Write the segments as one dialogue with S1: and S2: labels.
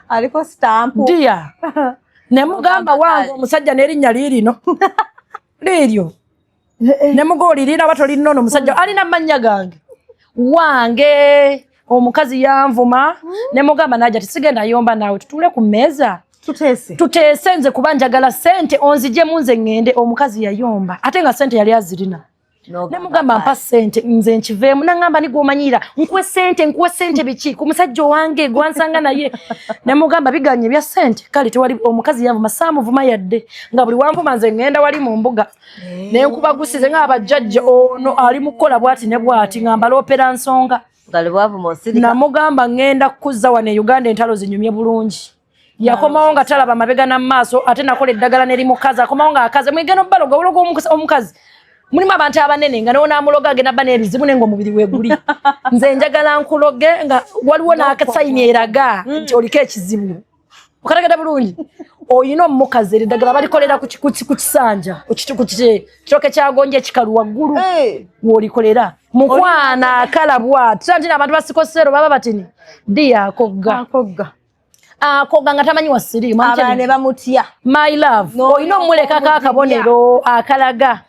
S1: aliko stamp
S2: ndia ne mugamba wangu omusajja nerinnya lirino liryo ne mugoli lira batoli nnono omusajja alina manya gange wange omukazi yanvuma ne mugamba naja tisigenda yomba nawe tutule ku meza tutese nze kubanjagala sente onzije munze ngende omukazi yayomba ate nga sente yali azirina ne mugamba mpa sente nze nkiveemu nangamba nigomanyira nkuwe sente biki ku musajja wange gwansanga naye ne mugamba biganye bya sente kale tewali omukazi yanvuma saamuvuma yadde nga buli wanvuma nze ngenda wali mu mbuga ne nkuba gusize ng'abajjajja ono ali mukola bwati ne bwati ngamba loopera nsonga na mugamba ngenda kuzza wane Uganda entalo zinyumye bulungi yakomawo nga talaba mabega na maaso ate nakola eddagala neri mukazi akomawo nga akaze mwigeno baloga ulogo omukazi mulimu abantu abanene nga nona amuloga agenda bana ebizibu nengo mubiri weguli nze njagala nkuloge nga waliwo n'akasayini eraga nti oliko ekizibu okaragada bulungi oyina omukazi eddagala balikolera ku kisanja kiroke kyagonje kikalu waggulu wolikolera mukwana akalabwa tutantina abantu basikosero baba batini dia akogga akoga nga tamanyi wasiri
S1: abane bamutya
S2: my love oyina omuleka akabonero akalaga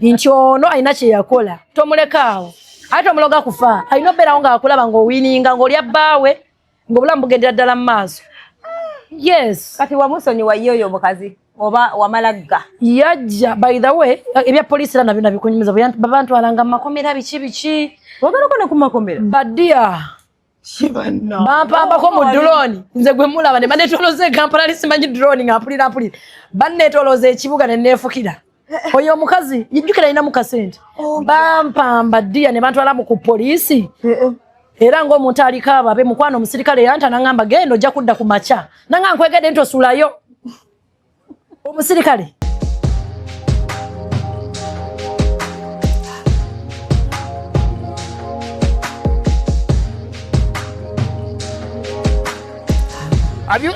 S2: nti ono ayina kye yakola tomulekaawo ate omuloga kufa ayina obeerawo nga akulaba ng'owininga ng'oli abbaawe ng'obulamu bugendera ddala mu maaso yes
S1: kati wamusonyiwa ye oyo omukazi oba wamalagga
S2: yajja by the way ebya poliisi era nabyo nabikunyumiza babantwalanga mu makomera biki
S1: wagalako ne ku makomera
S2: badia bampambako mu drone nze gwe mulaba ne banetoloza Kampala lisimanyi drone nga mpulira banetoloza ekibuga ne neefukira oyo omukazi yijjukira alina mu kasente bampamba dia ne bantwala mu ku poliisi era ng'omuntu aliko ababe mukwano omusirikale yanta nangamba genda ojja kudda ku maca nanga nkwegedde nti osulayo omusirikale
S3: Have you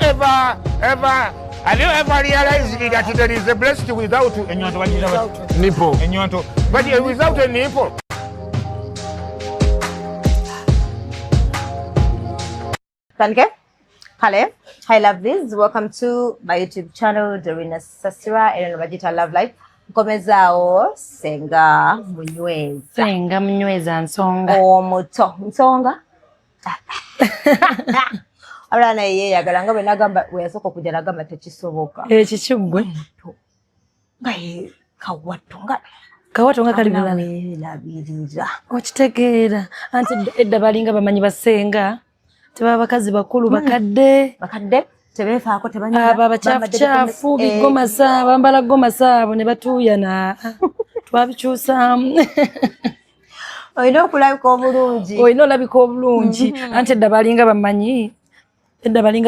S3: ever realized that there is a breast without a nipple? But without a nipple.
S1: Tanke? Hello. Hi, love this. Welcome to my YouTube channel, Dorina Sasira, and Vegeta Love Life. Komezao senga munyweza nsonga. Omuto nsonga. Abana ye yagalanga bwe nagamba we yasoko kujja nagamba tekisoboka.
S2: Ekikigwe.
S1: Ngaye kawatonga
S2: kali bulala
S1: labiriza.
S2: Okitegeera anti edda balinga bamanyi basenga tebaba bakazi bakulu bakadde
S1: tebefaako tebanyala
S2: aba bachafu bigoma saa bambala goma saabo ne batuyana twabikyusaamu.
S1: Oyina okulabika obulungi.
S2: Anti edda balinga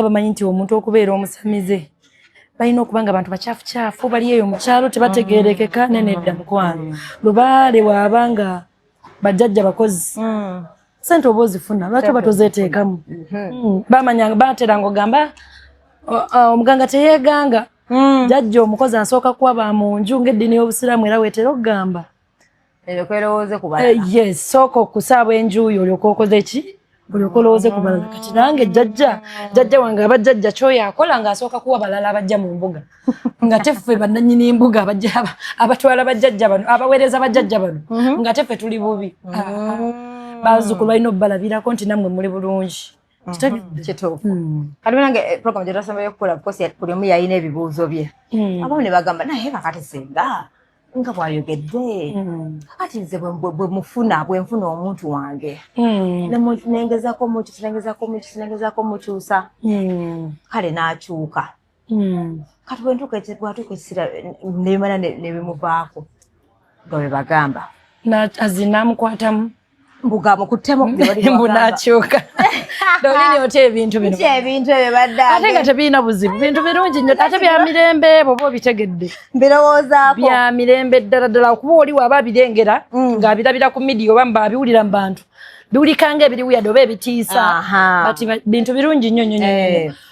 S2: bamanyi nti omuntu okubeera omusamize balina okubanga abantu bachafu bali eyo mu kyalo tebategeerekeka nenedda mukwano lubaale waabanga bajjajja bakozi sente oba ozifuna lwaki batozeeteekamu bamanyanga bateranga ogamba omuganga teyeeganga jjajja omukozi asooka kuwaba mu nju ng'eddiini y'obusiraamu era weetera okugamba yes sooka okusaaba enjuuyo olyoka okoze ki olyoka olowooze ku balala kati nange jjajja wange abajjajja kyoyo akola ng'asooka kuwa balala abajja mu mbuga nga teffe bannannyini mbuga abatwala bajjajja bano abaweereza bajjajja bano nga teffe tuli bubi bazzukulu balina obbalabirako nti nammwe muli bulungi
S1: kituufu kati nange program gye twasomba okukola because buli omu yalina ebibuuzo bye abamu ne bagamba naye kakati senga nga bwayogedde kati nze bwe nfuna omuntu wange nengezako mukyusa kale n'akyuka kati bwatuuka essira nebimala nebimuvaako nga bwe bagamba
S2: azinamukwatamu
S1: mbugamukuttemu
S2: mbunakyuka dolini ota ebintu bino ate nga tebirina buzibu bintu birungi nnyo ate bya mirembe bwoba obitegedde
S1: mbirowoozaako
S2: bya mirembe ddala ddala kuba oli waaba abirengera ng'abirabira ku midiya oba mbabiwulira mu bantu biwulikanga ebiriwuyadde oba ebitiisa bati bintu birungi nnyo nnyo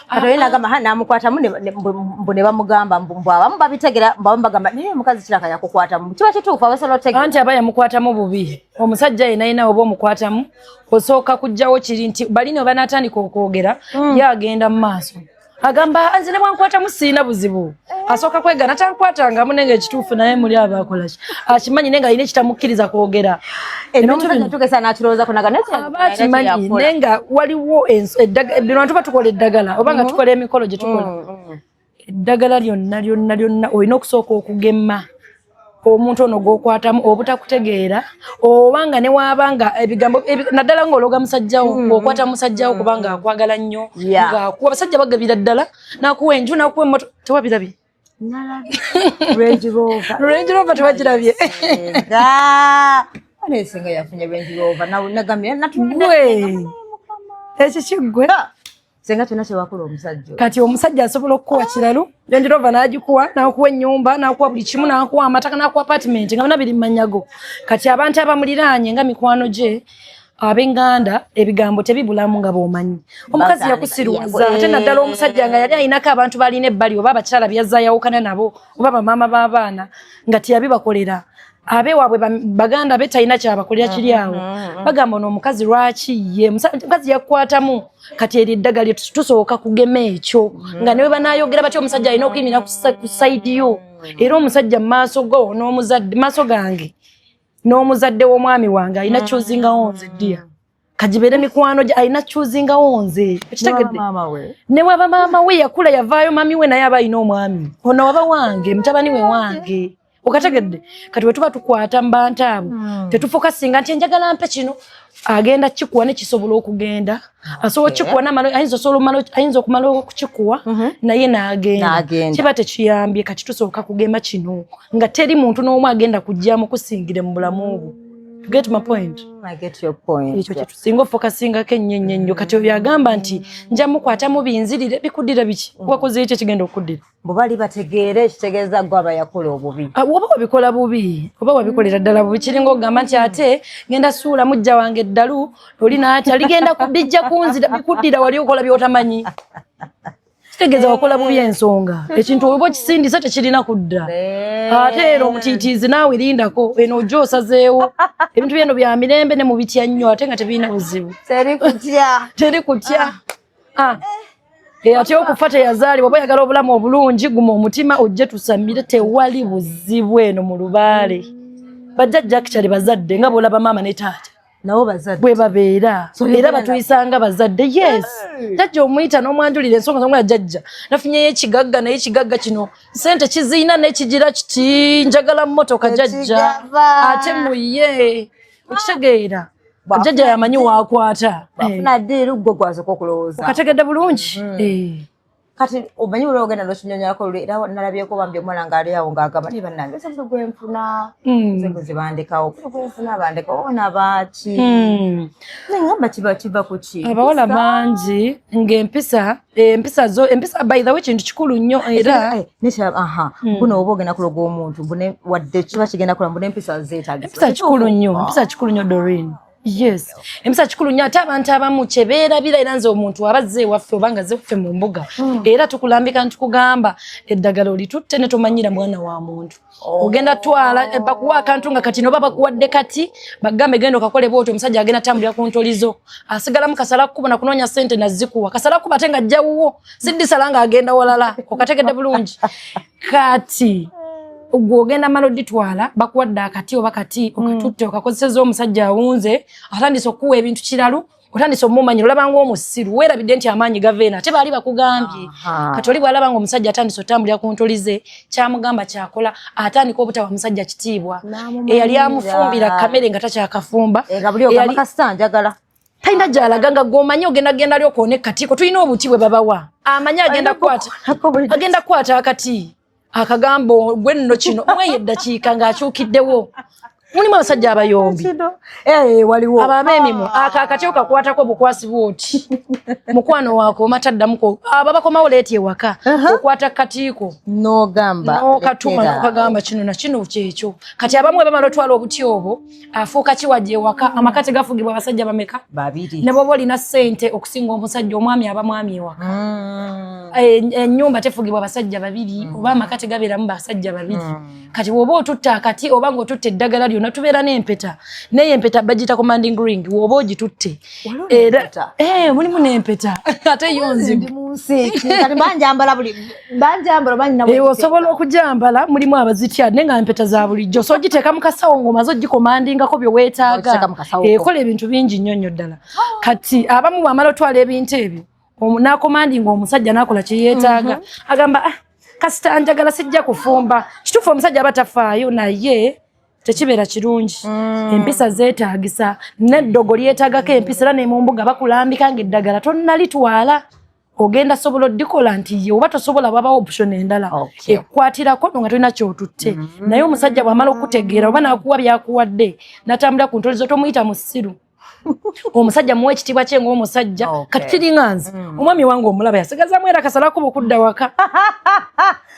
S1: Katoyi nagamba hana amukwata mbone bamugamba mbwa abamu babitegera mbagamba niye mukazi kiraka yakukwata mu kiba kituufu abasolo tegera
S2: anti abaya mukwata mu bubi omusajja yina obo mukwata mu osooka kujjawo kiri nti balino banatandika okwogera yagenda mu maaso agamba anzine bwankwata mu siina buzibu asooka kwegana tankwatanga munenge ekituufu naye muli abakolaki akimanyi nenga alina ekitamukkiriza kwogera
S1: tugesa nakirowooza kunaga
S2: abakimanyi nenga waliwo bino bantu batukola eddagala oba nga tukola emikolo gye tukola eddagala lyonna olina okusooka okugema omuntu ono gwokwatamu obutakutegeera obanga ne wabanga ebigambo naddala ng'ologa musajjawo okwata musajjawo kubanga akwagala nnyo ng'akuwa abasajja bagabira ddala n'akuwa enju n'akuwa emmoto tewabirabye
S1: Range Rover
S2: tewagirabye
S1: anesinga yafunye Range Rover nagambye
S2: ekyo kiggwe
S1: senga kyonna kyewakola omusajja
S2: kati omusajja asobola okukuwa kiralu Range Rover n'agikuwa n'akuwa ennyumba n'akuwa buli kimu n'akuwa amataka n'akuwa apartment nga bonna biri mu manyago kati abantu abamuliraanye nga mikwano gye ab'enganda ebigambo tebibulamu nga b'omanyi omukazi yakusirwaza ate naddala omusajja nga yali alinako abantu balina ebbali oba abakyala byazza yawukana nabo oba bamaama b'abaana nga teyabibakolera abewaabwe baganda be talina kyabakolera kiri awo bagamba n'omukazi lwaki ye omukazi yakukwatamu kati eri eddagala tusooka kugema ekyo nga newe banaayogera batya omusajja alina okuyimira ku sayidi yo era omusajja mu maaso go n'omuzadde maaso gange n'omuzadde w'omwami wange alina kyuzingawo nze ddiya kagibere mikwano gye alina kyuzingawo nze ekitegedde ne waba maama we yakula yavaayo mami we naye aba alina omwami ono waba wange mutabani we wange okategedde kati bwe tuba tukwata mu bantu abo tetufokasinga nti enjagala mpe kino agenda kikuwa ne kisobola okugenda asobola kikuwa n'amalo ayinza okumala okukikuwa naye n'agenda kiba tekiyambye kati tusooka kugema kino nga teri muntu n'omu agenda kujjamu kusingire mu bulamu obwo. Get my point?
S1: I get your point.
S2: Ekyo kyetusinga ofokasingako ennyo kati oyo agamba nti nja mukwata mu binzirire bikuddira biki wakoze ekyo kigenda okuddira
S1: bwe bali bategeere ekitegeeza gwe aba yakola obubi
S2: oba wabikola bubi oba wabikolera ddala bubi kiringa ogamba nti ate genda suula mujja wange eddalu oli naati aligenda bijja kunzira bikuddira wali okola by'otamanyi kitegeeza wakola bubi ensonga ekintu oba okisindisa tekirina kudda ate era omutiitiizi naawe lindako eno ojja osazeewo ebintu byeno bya mirembe ne mu bitya nnyo ate nga tebirina buzibu teri kutya ate okufa teyazaalibwa oba oyagala obulamu obulungi guma omutima ojje tusamire tewali buzibu eno mu lubaale bajjajja kyali bazadde nga bw'olaba maama ne taata
S1: nabo bazadde
S2: bwe babeera era batuyisanga bazadde yes jajja omuyita n'omwanjulira ensonga zomwe jajja nafunyeyo ekigagga naye ekigagga kino sente kiziina n'ekigira kiti njagala mmotoka jajja ate muye okitegeera jajja yamanyi waakwata
S1: bafuna ddiiru gwe gwasooka okulowooza
S2: okategedde bulungi
S1: kati omanyi buli ogenda n'okinyonyolako era nalabyeko bambi omwana ng'ali awo ng'agamba naye bannange ese buli gwenfuna nze zibandikawo buli gwenfuna bandikawo nabaaki ngamba kiva ku ki
S2: abawala bangi ng'empisa by the way kintu kikulu nnyo era
S1: buno oba ogenda kuloga omuntu wadde kiba kigenda kula mbuna empisa zeetagisa
S2: empisa kikulu nnyo Doreen. Yes, empisa kikulu nnyo ate abantu abamu kyebeerabira era nze omuntu abazze ewaffe obanga zeffe mu mbuga era tukulambika ntukugamba eddagala olitutte ne tomanyira mwana wa muntu ogenda twala bakuwa akantu nga kati noba bakuwadde kati bagambe genda okakole bw'otyo omusajja agenda tambulira ku ntolizo asigalamu kasala kkuba na kunoonya ssente nazikuwa kasala kkuba ate nga ajjawuwo siddisala nga agenda walala okategedde bulungi kati ogenda malo ditwala bakuwadde akati oba kati okatutte okakozeseza omusajja awunze atandise okuwa ebintu kiralu otandise omumanyira olabanga omusiru weerabidde nti amaanyi gaveena ate baali bakugambye kati oli bw'alabanga omusajja atandise otambulira ku ntolize kyamugamba kyakola atandika obutawa musajja kitiibwa eyali amufumbira kamere nga takyakafumba talina gy'alaga nga gwomanyi ogenda genda lyokoona ekkatiko tulina obuti bwe babawa amanyi agenda kukwata akati akagambo gwe nno kino omweyo eddakiika ng'akyukiddewo mulimu abasajja abayombi
S1: waliwo
S2: abamemimu akakatyo kakwatako bukwasi bwoti mukwano wako mataddamuko ababakomawo leeti ewaka okwata katiiko
S1: n'ogamba
S2: n'okatuma n'okagamba kino na kino kyekyo kati abamu bamala otwala obuti obwo afuuka kiwajja ewaka amakati gafugibwa abasajja bameka
S1: babiri
S2: ne bwoba olina ssente okusinga omusajja omwami aba mwami ewaka ennyumba tefugibwa abasajja babiri oba amakati gabeeramu basajja babiri kati bwoba otutta akati oba ng'otutta eddagala lyonna tubeera n'empeta naye empeta bagita commanding ring woba ogitutte era mulimu n'empeta ate yo nzibu osobola okujambala mulimu abazitya naye nga empeta za bulijjo so ogiteeka mu kasawo ng'omaze ogikomandingako bye weetaaga ekola ebintu bingi nnyo nnyo ddala kati abamu bw'amala otwala ebintu ebyo n'akomandinga omusajja n'akola kye yeetaaga agamba kasita njagala sijja kufumba kituufu omusajja aba tafaayo naye tekibeera kirungi empisa zeetaagisa n'eddogo lyetaagako empisa era ne mu mbuga bakulambika ng'eddagala tonnalitwala ogenda sobola oddikola nti ye oba tosobola babawo option endala ekwatirako nga tolina kyotutte naye omusajja bw'amala okutegeera oba n'akuwa byakuwadde n'atambula ku ntolizo tomuyita mu ssiru omusajja muwe ekitiibwa kye ng'omusajja kati kiringa nze omwami wange omulaba yasigazaamu era kasalako bukudda waka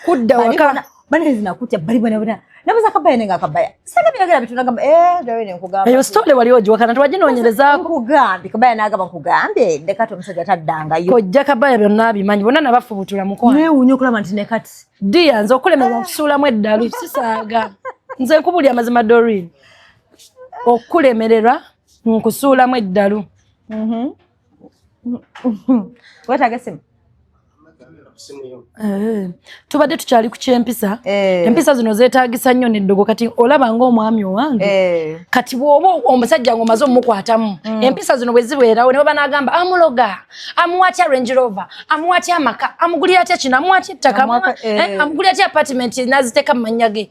S2: kudda waka
S1: banezi nakutya bali bwana nabuza kabaya nenga kabaya sanga byagala bitulagamba dawe ne nkugamba
S2: ayo story wali ojiwakana twaginoonyerezaako
S1: kugambi kabaya nagamba kugambe ndekati omusajja taddangayo
S2: kojja kabaya byonna abimanyi bonna nabafubutula mukwano
S1: neewunya okulaba nti nekati
S2: dia nze okulemerwa okusuulamu eddalu sisaaga nze nkubuli amazima Doreen okulemererwa nkusuulamu eddalu
S1: wetaaga esimu
S2: tubadde tukyali ku kyempisa empisa zino zeetaagisa nnyo n'eddogo kati olaba ng'omwami owange kati bw'oba omusajja ng'omaze omukwatamu empisa zino bwe zibeerawo ne baba n'agamba amuloga amuwatya Range Rover amuwatya amaka amugulira atya kino amuwatya ettaka amugulira atya apartment n'aziteeka mu mannya ge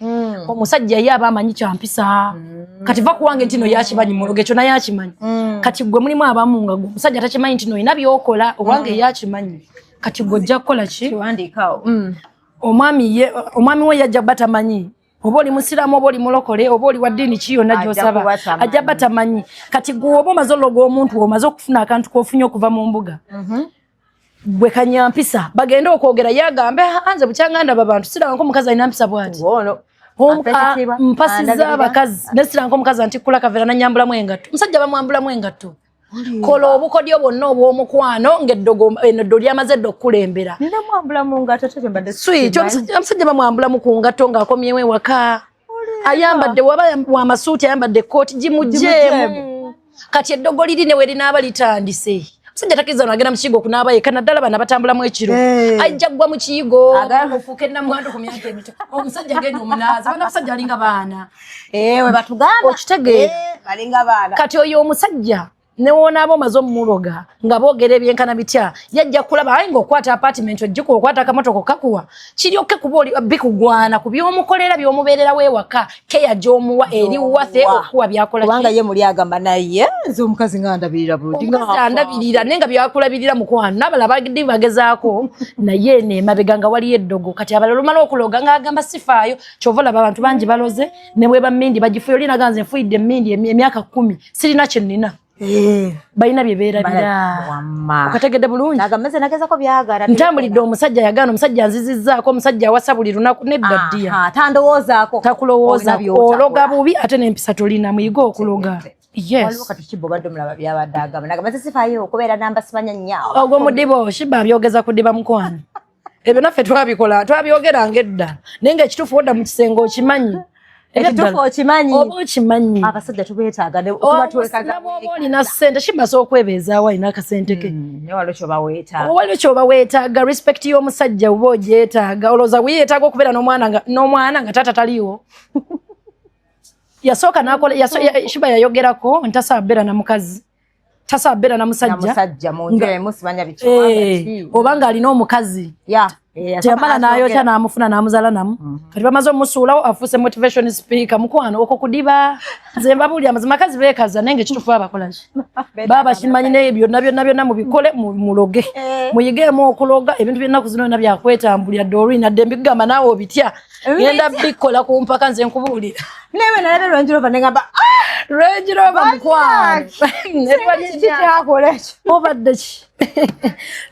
S2: omusajja ye aba amanyi kyampisa kati va kuwange nti no yakimanyi muloga ekyo naye akimanyi kati gwe mulimu abamu nga omusajja takimanyi nti no olina by'okola owange yakimanyi kati gojja kukola ki
S1: kiwandiikawo
S2: omwami we yajja batamanyi oba oli musiraamu oba oli mulokole oba oli wa ddiini ki yonna gy'osaba ajja batamanyi kati gwe oba omaze ologa omuntu omaze okufuna akantu k'ofunye okuva mu mbuga gwe kanyampisa bagende okwogera yagambe anze bukyanga ndaba abantu siranga omukazi alina mpisa bw'ati mpasiza abakazi nesiranga omukazi antikkula kaveera nanyambulamu engatto omusajja bamwambulamu engatto kola obukodyo bwonna obw'omukwano ng'eddogo eno lyamaze dde okukulembera omusajja bamwambulamu ku ngatto ng'akomyewo ewaka ayambadde waba wamasuuti ayambadde ekkooti gimugjeemu kati eddogo liri ne we linaaba litandise omusajja takkiriza nagenda mu kiyigo okunaaba yekka naddala bana batambulamu ekiro ajja ggwa mu kiyigo ofuuka ennamwandu ku myaka emito omusajja genda omunaazi bana basajja alinga baana okitegeera kati oyo omusajja newonaaba omaze omumuloga nga boogera ebyenkana bitya yajja kulaba ayi ng'okwata apartment ojjuka okwata akamotoka okakuwa kiryokke kuba bikugwana ku by'omukolera by'omubeererawo ewaka keya gy'omuwa eri waffe okuwa byakola
S1: kubanga ye muli agamba naye nze omukazi nga ndabirira bulungi
S2: ndabirira naye nga byakulabirira mukwano n'abalala bagidi bagezaako naye neemabega nga waliyo eddogo kati abalala omala okuloga ng'agamba sifaayo kyova olaba abantu bangi baloze ne bwe bammindi bagifuye oli naga nze nfuyidde emmindi emyaka 10 sirina kye nnina balina bye beerabira okategedde bulungi ntambulidde omusajja yagaana omusajja nzizizzaako omusajja awasa buli lunaku nedda ddiya takulowooza ologa bubi ate n'empisa tolina muyiga okuloga ogwo mudibo shiba abyogeza kudiba mukwano ebyo naffe twabyogeranga edda naye ngaekituufu odda mu kisenge okimanyi
S1: ekituufu okimanyi
S2: oba okimanyi
S1: abasajja tubeetaaga
S2: oba olina ssente kibaza okwebeezaawo alina akasente ke waliwo kyoba weetaaga respect y'omusajja oba ogyetaaga olowooza weyeetaaga okubeera n'omwana nga taata taliiwo yasooka shiba yayogerako ntasaabera na mukazi tasabera na
S1: musajja munjwe musibanya bicho
S2: obanga alina omukazi Temala nayo cha namufuna namuzala namu. Kati bamazo musulawo afuse motivation speaker mukwano oko kudiba. Zemba buli amazima kazi bekaza nenge kitufu abakolaje. Baba shimanyi ne byonna mubikole muloge. Muyigemo okuloga ebintu byonna kuzino na byakwetambulya Dorina dembigama nawo bitya. Yenda bikola ku mpaka nze nkubulira.
S1: Newe na Range Rover ngamba
S2: Range Rover mukwano. Obadde ki.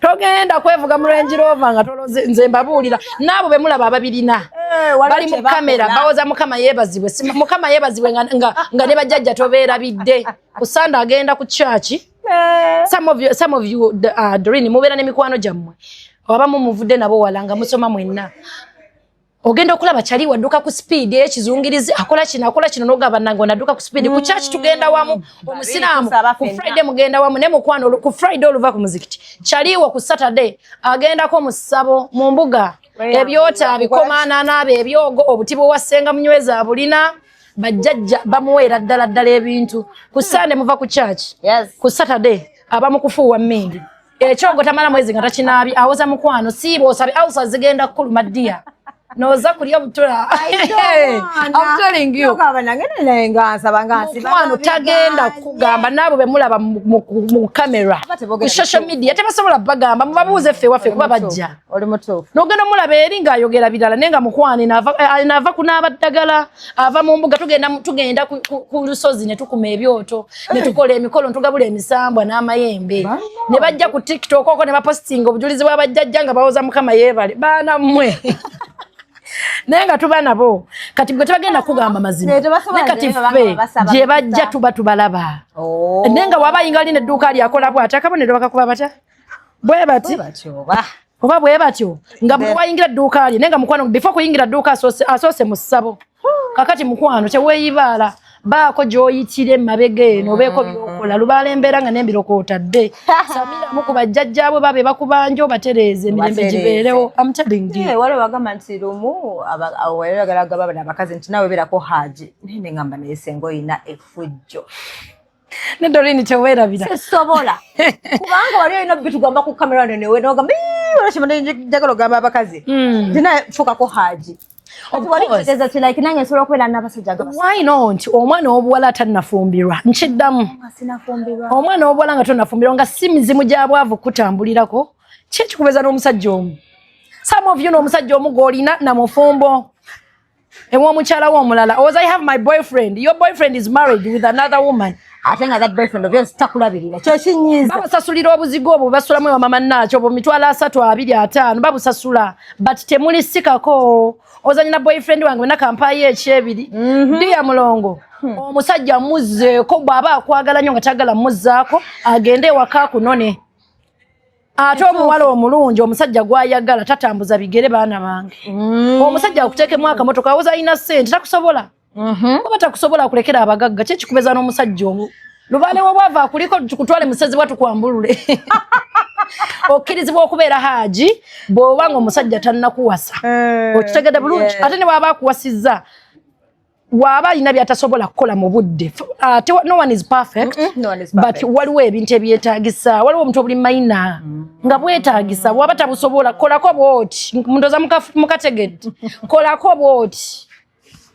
S2: Togenda kwevuga mu Range Rover nga toloze nze mbabulira nabo be mulaba ababirina bali mu kamera bawoza mukama yebazibwe mukama yebazibwe nga ne bajjajja tobeera bidde kusanda agenda ku church some of you Doreen mubeera ne mikwano jammwe abamu muvudde nabo walanga musoma mwenna ogenda okulaba chali wadduka ku speed ekizungirizi akola kino nogaba nango naduka ku speed ku church tugenda wamu omusiramu ku Friday mugenda wamu ne mukwano ku Friday oluva ku muzikiti chaliwo ku Saturday agenda ko musabo mu mbuga ebyota bikomana nabe ebyogo obutibo wasenga munyweza bulina bajjajja bamuwera ddala ebintu ku Sunday muva ku church ku Saturday abamu kufuwa mmindi ekyogo tamala mwezi nga takinabi awoza mukwano sibo osabe ausa zigenda kuluma dia noza kulia butula I'm telling you mukwano tagenda kugamba nabo bemulaba mu camera ku social media tebasobola bagamba mubabuuze ffe waffe kuba bajja
S1: oli mutuufu
S2: nogenda mulaba eringa ayogera birala nenga mukwano nava kunaaba ddagala ava mu mbuga tugenda ku lusozi ne tukuma ebyoto ne tukola emikolo ntugabula emisambwa n'amayembe ne bajja ku TikTok oko ne bapostinga obujulizi bw'abajjajja nga bawoza mukama yeebale baana mmwe nenga tuba nabo kati bwe tebagenda kugamba mazima nekati ffe gye bajja tuba tubalaba nenga wabayinga line edduuka lyakola bw'ati akabonero bakakuba bata bwe bati oba bwe batyo nga bwe wayingira edduuka lye nenga mukwano before kuyingira edduuka asoose mu ssabo kakati mukwano teweeyibaala baako gy'oyitire mabege eno obeeko byokola lubaala embeera nga n'embirokota dde samira mu ku bajjajjaabwe babe bakubanja obatereeze emirembe gibeerewo I'm telling you
S1: wale wagamba nti lumu awayagalaga baba n'abakazi nti nawe beerako haji nene ngamba naye senga oyina effujjo
S2: ne Doreen teweerabira
S1: sisobola kubanga wali olina bitugamba ku kamera nenewe nogamba olashima njagala ogamba abakazi tina fukako haji
S2: Why not? Omwana obuwala tannafumbirwa nkiddamu omwana obuwala nga tonnafumbirwa nga si mizimu gy'abwavu kutambulirako kyekikubeza n'omusajja omu some of you n'omusajja omu gw'olina namufumbo ew'omukyala w'omulala owas I have my boyfriend your boyfriend is married with another woman
S1: ate nga that boyfriend of yours takulabirira kyo kinyiza
S2: babasasulira obuzigo obwo basulamu mama nakyo obwo mitwalo 325 babusasula but temuli sikako ozanyina boyfriend wange na kampayi ekyebiri ndiya mulongo omusajja muzzeeko bw'aba akwagala nnyo nga tagala muzzaako agende ewaka kunone ate omuwala omulungi omusajja gwayagala tatambuza bigere baana bange omusajja akuteekemu akamotoka awoza alina ssente takusobola oba takusobola kulekera abagagga kyekikubeza n'omusajja omu lubaale wobwava akuliko tukutwale musezibwa tukwambulule okkirizibwa okubeera haji bw'obanga omusajja tannakuwasa okitegedde bulungi ate ne bw'aba akuwasizza waba alina byatasobola kukola mu budde no one is perfect but waliwo ebintu ebyetaagisa waliwo omuntu obuli mayina nga bwetaagisa bwaba tabusobola kolako bwoti mundoza mukategedde kolako bwoti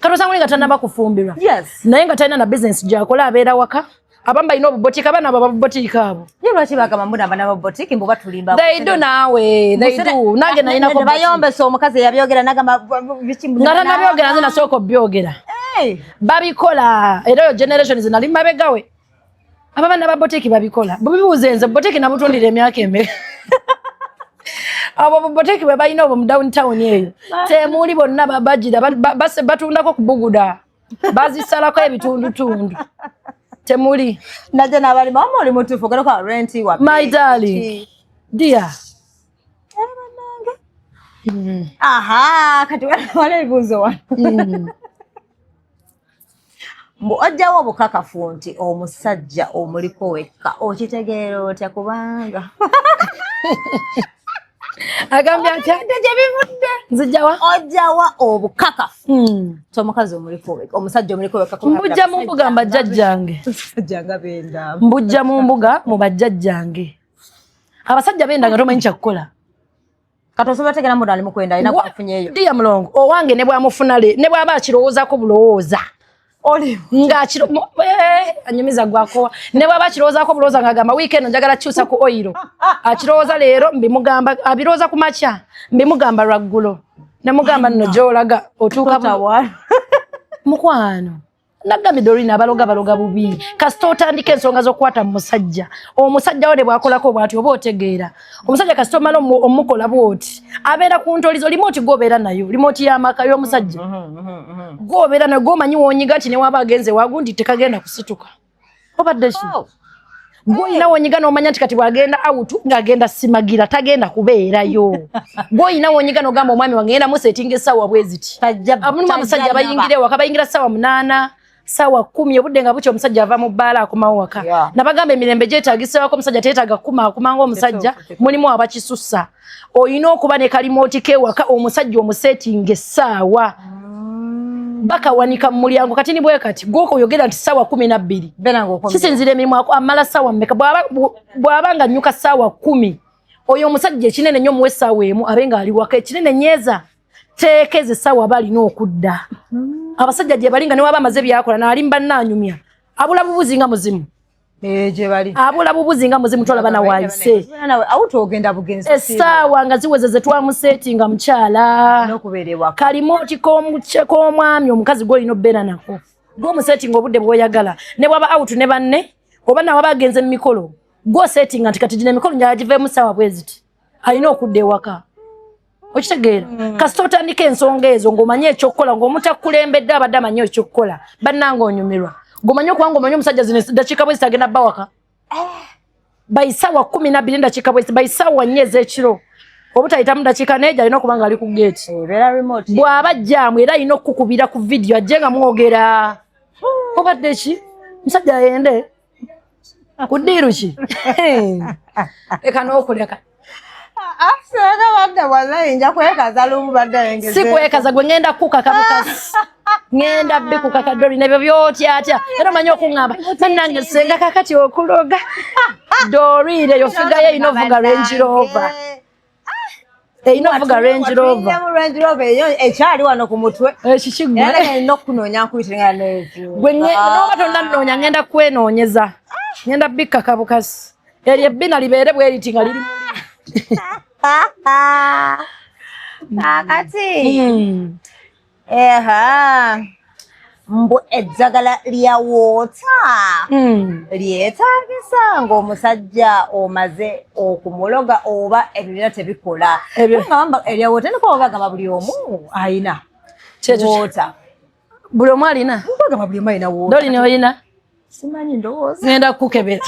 S2: katosangu nga tanaba kufumbirwa naye nga talina na business gyakola abeera waka abamu balina obubotiika abaana abo babubotiika abo
S1: ye lwaki bagamba mbuna abana babubotiiki mbu batulimba
S2: they do naawe they do nange nayinako
S1: bayombesa omukazi eyabyogera nagamba
S2: nga tanabyogera nze nasooka obyogera babikola era eyo generation zinali mabegawe abaana babotiiki babikola bubibuuze nze botiiki nabutundira emyaka emeka abo botiiki bwe balina obwo mu downtown eyo temuli bonna babajira batundako ku buguda bazisalako ebitundutundu temuli
S1: naje nabali mama oli mutufu ogenda kwa renti wa
S2: my darling dear
S1: aha kati wale ebibuuzo wano mbu ojjawo obukakafu nti omusajja omuliko wekka okitegeera otya kubanga
S2: agambye ati
S1: gye bivudde
S2: nzijawa
S1: ojawa obukakafu tomukazi omuliko omusajja omuliko
S2: mbujja mu mbuga mbajjajjange
S1: jjanga benda
S2: mbujja mu mbuga mu bajjajjange abasajja benda nga tomanyi kyakukola
S1: katosoba tegera mu dali mukwenda ina kwafunyeyo
S2: ndiya mulongo owange ne bwamufuna le ne bwaba akirowoozako bulowooza
S1: oli
S2: ng'akiro anyumiza gwakowa ne bwaba akirowoozako bulowooza ng'agamba wiikendi njagala kyusa ku oyiro akirowooza leero mbimugamba abirowooza ku makya mbimugamba lwaggulo ne mugamba nno gy'olaga otuuka mukwano nagambye Dorina baloga bubi kasita otandika ensonga z'okukwata mu musajja omusajja wo ne bw'akolako bw'ati oba otegeera omusajja kasita omala omukola bw'oti abeera ku ntolizo limoti gw'obeera nayo limoti y'amaka y'omusajja gw'obeera nayo gw'omanyi wonyiga nti ne waba agenze wagundi tekagenda kusituka obadde ki gw'olina wonyiga n'omanya nti kati bw'agenda awutu ng'agenda simagira tagenda kubeerayo gw'olina wonyiga n'ogamba omwami wange ngenda museetinga essaawa bwe ziti amulimu abasajja abayingire waka bayingira ssaawa 8 sawa 10 obudde nga buti omusajja ava mu bbaala akomawo waka nabagamba emirembe gyetaagisewako omusajja teetaaga kumanga omusajja mulimu abakisussa olina okuba ne kalimoti kewaka omusajja omuseetinga essaawa bakawanika mu mulyango kati ni bwe kati gwoko oyogera nti ssaawa 12 kisinzira emirimu amala ssaawa mmeka bw'aba nga nnyuka ssaawa 10 oyo omusajja ekinene nnyo muwe essaawa emu abe nga ali waka ekinene nyeeza teekeze ssaawa aba alina okudda abasajja gye bali nga ne waba amaze byakola n'alimba nnaanyumya abula bubuzi nga muzimu
S1: gye bali
S2: abula bubuzi nga muzimu tolaba na waayise
S1: awutoogenda bugenzi
S2: essaawa nga ziwezeze twamuseetinga mukyala
S1: n'okubeerwa
S2: kalimoti k'omwami omukazi gw'olina obbeera nako gw'omuseetinga obudde bw'oyagala ne bwaba awutu ne banne oba nawe aba agenze mu mikolo gw'oseetinga nti kati gino emikolo njala giveemu ssaawa bwe ziti alina okudda ewaka okitegeera kasita otandika ensonga ezo ng'omanye ekyokukola ng'omutakulembedde abadde amanye ekyokukola bannanga onyumirwa ng'omanye okuba ng'omanye omusajja zino eddakiika bwe zitagenda bba waka bayisaawa 12 endakiika bwe bayisaawa 4 ez'ekiro obutayitamu dakiika neeja alina okuba nga ali ku geeti bw'aba ajjaamu era alina okukubira ku vidiyo ajje nga mwogera obadde ki musajja yende ku ddiiru ki leka n'okuleka si kwekaza gwe ngenda kukaka bukasi ngenda bbi kukaka Dorina ebyo byotya atya era omanyi okuŋŋamba bannange senga kakati okuloga Dorina eyo figa ye erina ovuga Range Rover erina ovuga Range Rover
S1: ekyali wano ku mutwe
S2: ekikigwe
S1: erina okukunoonya nkuyitiringa
S2: gwe n'oba tonnanoonya ngenda kwenoonyeza ngenda bikkaka bukasi eryo ebbina libeere bwe riti nga liri
S1: kakati mbu eddagala lya woota lyetaagisa ng'omusajja omaze okumuloga oba ebyo byonna tebikola erya woota niko bagamba buli omu alina woota
S2: buli omu alina
S1: bagamba buli omu alina woota
S2: Dorina olina
S1: simanyi ndowooza
S2: ngenda kukukebera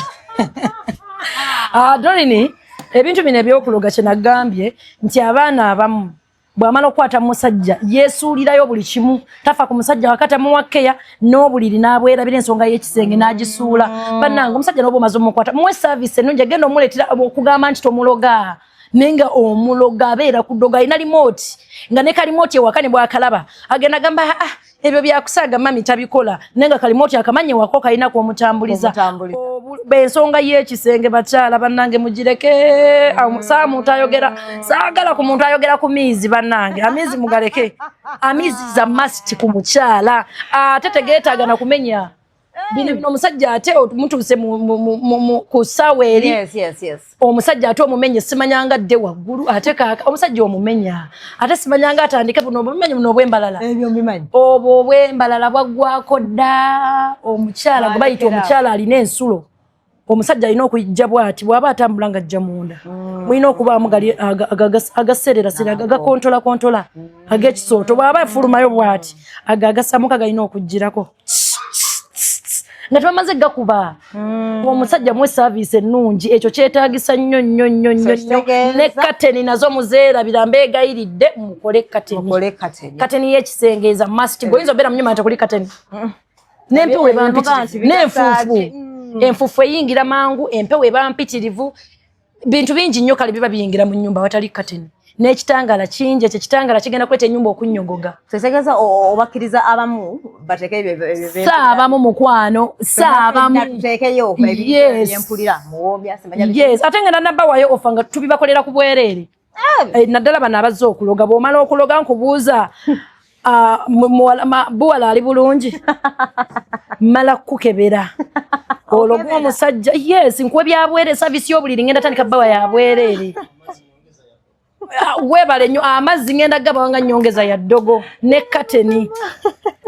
S2: Dorina ebintu bino ebyokuloga kye nagambye nti abaana abamu bw'amala okukwata musajja yeesuulirayo buli kimu tafa ku musajja wakati amuwakkeya n'obuliri n'abwerabira ensonga y'ekisenge n'agisuula bannanga omusajja n'oba omaze omukwata muwe saavisi ennungi agenda omuleetera okugamba nti tomuloga naye nga omuloga abeera ku ddoga alina limooti nga ne kalimooti ewaka ne bw'akalaba agenda agamba ebyo byakusaaga mami tabikola naye nga kalimooti akamanye wako kalina kw'omutambuliza bensonga y'ekisenge bakyala bannange mugireke saamuntu ayogera saagala ku muntu ayogera ku miizi bannange amiizi mugaleke amiizi za must ku mukyala ate tegeetaaga na kumenya bino omusajja ate mutuuse ku ssaawa eri omusajja ate omumenye simanyanga dde waggulu ate kaaka omusajja omumenya ate simanyanga atandike buno obumenye buno obw'embalala obwo obw'embalala bwaggwako dda omukyala gwe bayita omukyala alina ensulo omusajja alina okujja bw'ati bw'aba atambula ng'ajja munda mulina okubaamu agasererasera agakontola ag'ekisooto bw'aba afulumayo bw'ati agasamuka galina okujjirako nga tebamaze gakuba omusajja muwe saavisi ennungi ekyo kyetaagisa nnyo ne kateni nazo muzeerabira mbeegayiridde mukole kateni y'ekisenge eza must goyinza obeera munyuma nti kuli kateni n'empewo eba mpitirivu n'enfuufu enfuufu eyingira mangu empewo eba mpitirivu bintu bingi nnyo kale biba biyingira mu nnyumba watali kateni n'ekitangala kingi ekyo kitangala kigenda kweta ennyumba okunnyogoga
S1: Sesegeza obakiriza abamu bateke ebyo
S2: abamu mukwano abamu
S1: tekeyo ebyempulira muwombya simanya
S2: yes ate nga nabbawayo ofa nga tubibakolera ku bwereere naddala bano abazze okuloga bw'omala okuloga nkubuuza buwala ali bulungi mala kukebera ologa omusajja yes nkuwe byabwere service y'obuliri ngenda tandika bbawa yabwereere webale nnyo amazzi ngenda gaba nga nyongeza ya ddogo ne kateni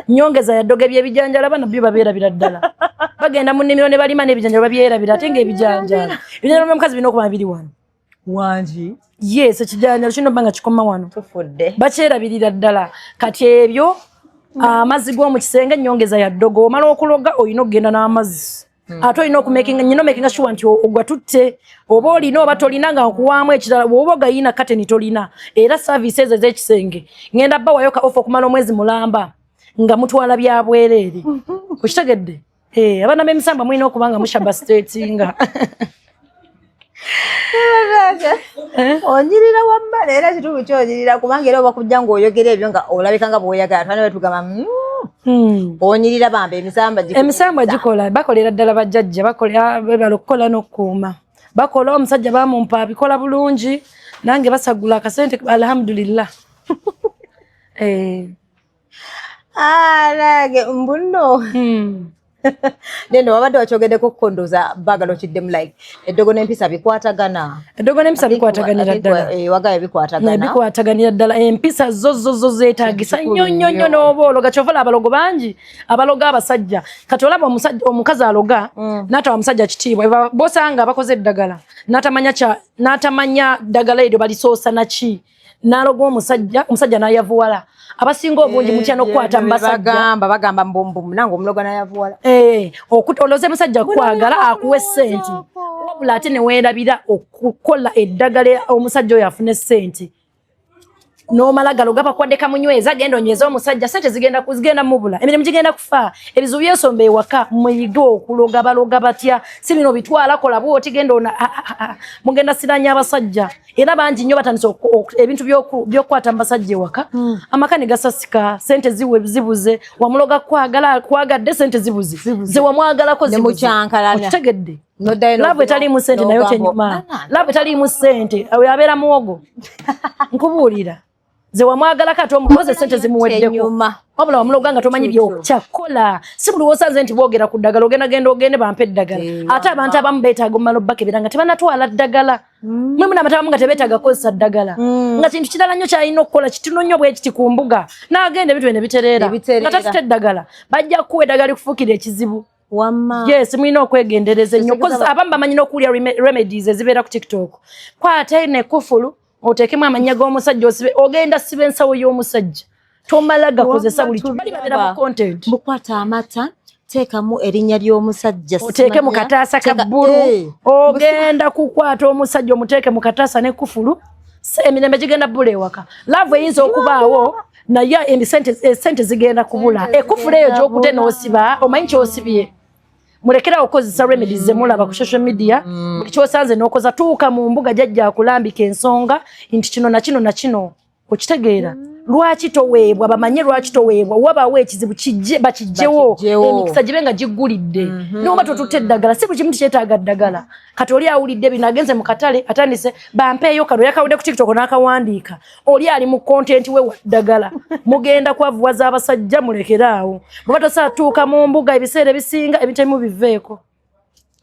S2: nyongeza ya ddogo ebyebijanjala bano byo babeera biraddala bagenda mu nnimiro ne balima n'ebijanjala babyerabira ate ng'ebijanjala ebijanjala by'omukazi birina okuba biri wano
S1: wangi
S2: yes ekijanjalo kino banga kikoma wano
S1: tufudde
S2: bakyerabirira ddala kati ebyo amazzi g'omu kisenge nyongeza ya ddogo omala okuloga olina okugenda n'amazzi ate olina okumakinga sure nti ogwatutte oba olina oba tolina nga nkuwaamu ekirala bw'oba ogayina kateni tolina era service ezo ez'ekisenge ngenda bbawayo ka ofa okumala omwezi mulamba nga mutwala byabwereere okitegedde abaana b'emisamba mulina okuba nga mushaba statinga
S1: onyirira wammala era kituufu kyonyirira kubanga era oba kujja ng'oyogera ebyo nga olabika nga bw'oyagala twana betugamba onyirira bamba
S2: emisambwa gikola bakolera ddala bajjajja bakolera bebala okukola n'okukuuma bakola omusajja bamumpa abikola bulungi nange basagula akasente alhamdulillah
S1: alage mbuno neno wabadde wakyogedeko kukondoza bagala okiddemu like eddogo n'empisa bikwatagana
S2: eddogo n'empisa bikwataganira ddala
S1: wagaye bikwataganira
S2: ddala empisa zo zeetaagisa nnyo n'oba ologa kyovala abalogo bangi abaloga abasajja kati olaba omukazi aloga n'atawa omusajja kitiibwa bosanga bakoze eddagala n'atamanya ddagala eryo balisoosa naki n'aloga omusajja n'ayavuwala abasinga obungi mutya n'okukwata mbasajja
S1: bagamba mbumbumu nange omuloga n'ayavuwala
S2: oloze musajja kwagala akuwa essenti wabula ate ne weerabira okukola eddagala omusajja oyo afune essenti n'omala galoga bakuwadde kamunyweza genda onyweza omusajja sente zigenda mubula emirimu gigenda kufa ebizibu by'ensomba ewaka muyige okuloga baloga batya si bino bitwala kola bw'oti genda mugenda siranya abasajja era bangi nnyo batandise ebintu by'okukwata mu basajja ewaka amaka ne gasasika sente zibuze wamuloga kwagadde sente zibuze ze wamwagalako zibuzeokitegedde labu etaliimu sente nayo tenyuma labu etaliimu sente abeera muwogo nkubuulira ze wamwagalako ate omukoze sente zimuweddeko wabula wamuloga nga tomanyi byokyakola si buli wosanze nti boogera ku ddagala ogende bampe eddagala ate abantu abamu beetaaga omumala obbakebera nga tebanatwala ddagala mwe munamata abamu nga tebeetaaga kozesa ddagala nga kintu kirala nnyo kyalina okukola kitino nnyo bwe kiti ku mbuga n'agenda ebintu bye ne bitereera nga tafite eddagala bajja kukuwa eddagala likufuukira ekizibu yes mulina okwegendereza ennyo abamu bamanyi n'okuwulya remedies ezibeera ku tiktok kwate ne kufulu oteekemu amanya g'omusajja osibe ogenda siba ensawo y'omusajja tomala gakozesa buli bali babeera mu content
S1: bukwata amata teekamu erinnya ly'omusajja
S2: oteeke mu kataasa ka bbulu ogenda kukwata omusajja omuteeke mu kataasa ne kufulu emirembe gigenda bbula ewaka laavu eyinza okubaawo naye esente zigenda kubula ekufulu eyo gy'okute n'osiba omanyi ky'osibye mulekera okozesa remedies zemulaba ku social media buli kyosanze n'okoza tuuka mu mbuga jjajja akulambika ensonga nti kino na kino okitegeera lwaki toweebwa bamanye lwaki toweebwa wabaawo ekizibu bakijjewo emikisa gibe nga giggulidde n'oba totutte eddagala si buli kimu kyetaaga ddagala kati oli awulidde bino agenze mu katale atandise bampeeyo kano yakawudde ku tiktok n'akawandiika oli ali mu content we wa ddagala mugenda kwavuwaza abasajja mulekeraawo bwe tosaatuuka mu mbuga ebiseera ebisinga ebitemu biveeko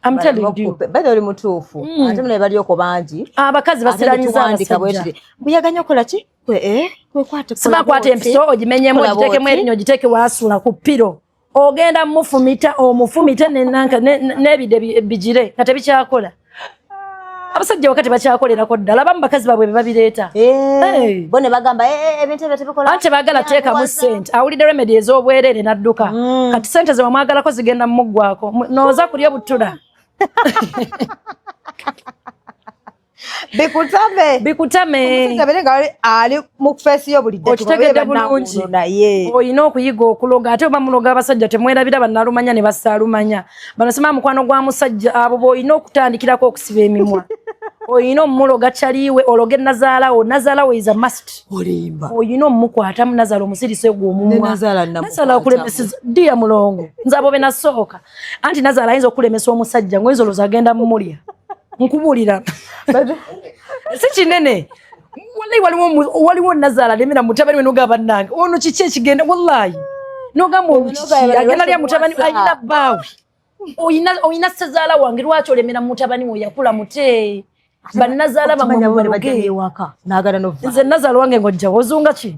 S2: I'm telling you.
S1: Bado oli mutuufu. Ate mune bali oko bangi.
S2: Abakazi basiranyiza abasajja.
S1: Buyaganya okola ki? Kwe kwate.
S2: Sima kwate empiso ogimenyemu ogiteekemu erinnya ogiteeke waasula ku ppiro. Ogenda omufumite n'ebide bijire nga tebikyakola. Abasajja wakati bakyakolerako ddala abamu bakazi baabwe be babireeta.
S1: Bone bagamba ebintu ebyo tebikola.
S2: Ate baagala teekamu ssente awulidde remedi ez'obwereere n'adduka. Kati ssente ze wamwagalako zigenda mu muggwako nooza kulya butula. Bikutame.
S1: Ali mu feesi y'obulidde.
S2: Okitegedde bulungi. Olina okuyiga okuloga ate oba muloga abasajja temwerabira bannalumanya ne basaalumanya. Bano sima mukwano gwa musajja abo b'olina okutandikirako okusiba emimwa. oyina omulo gachaliwe ologe Nazalawo is a must.
S1: Olimba.
S2: Oyina omukwata Nazala omusirise gw'omumwa. Nazala okulemesiza dia mulongo. Nzabo be nasooka. Anti Nazala ayinza okulemesa omusajja ngwenzo loza agenda mumulya. Nkubulira. Si kinene. Waliwo Nazala lemina mutabani we nogaba nange. Ono kiki ekigenda wallahi. Nogamba omukichi agenda lya mutabani ayina baawe. Oyina Sazala wange lwaki olemera mutabani we yakula mute. Banazala bamwe
S1: waka nagala no
S2: nze Nazala wange ngojja ozunga ki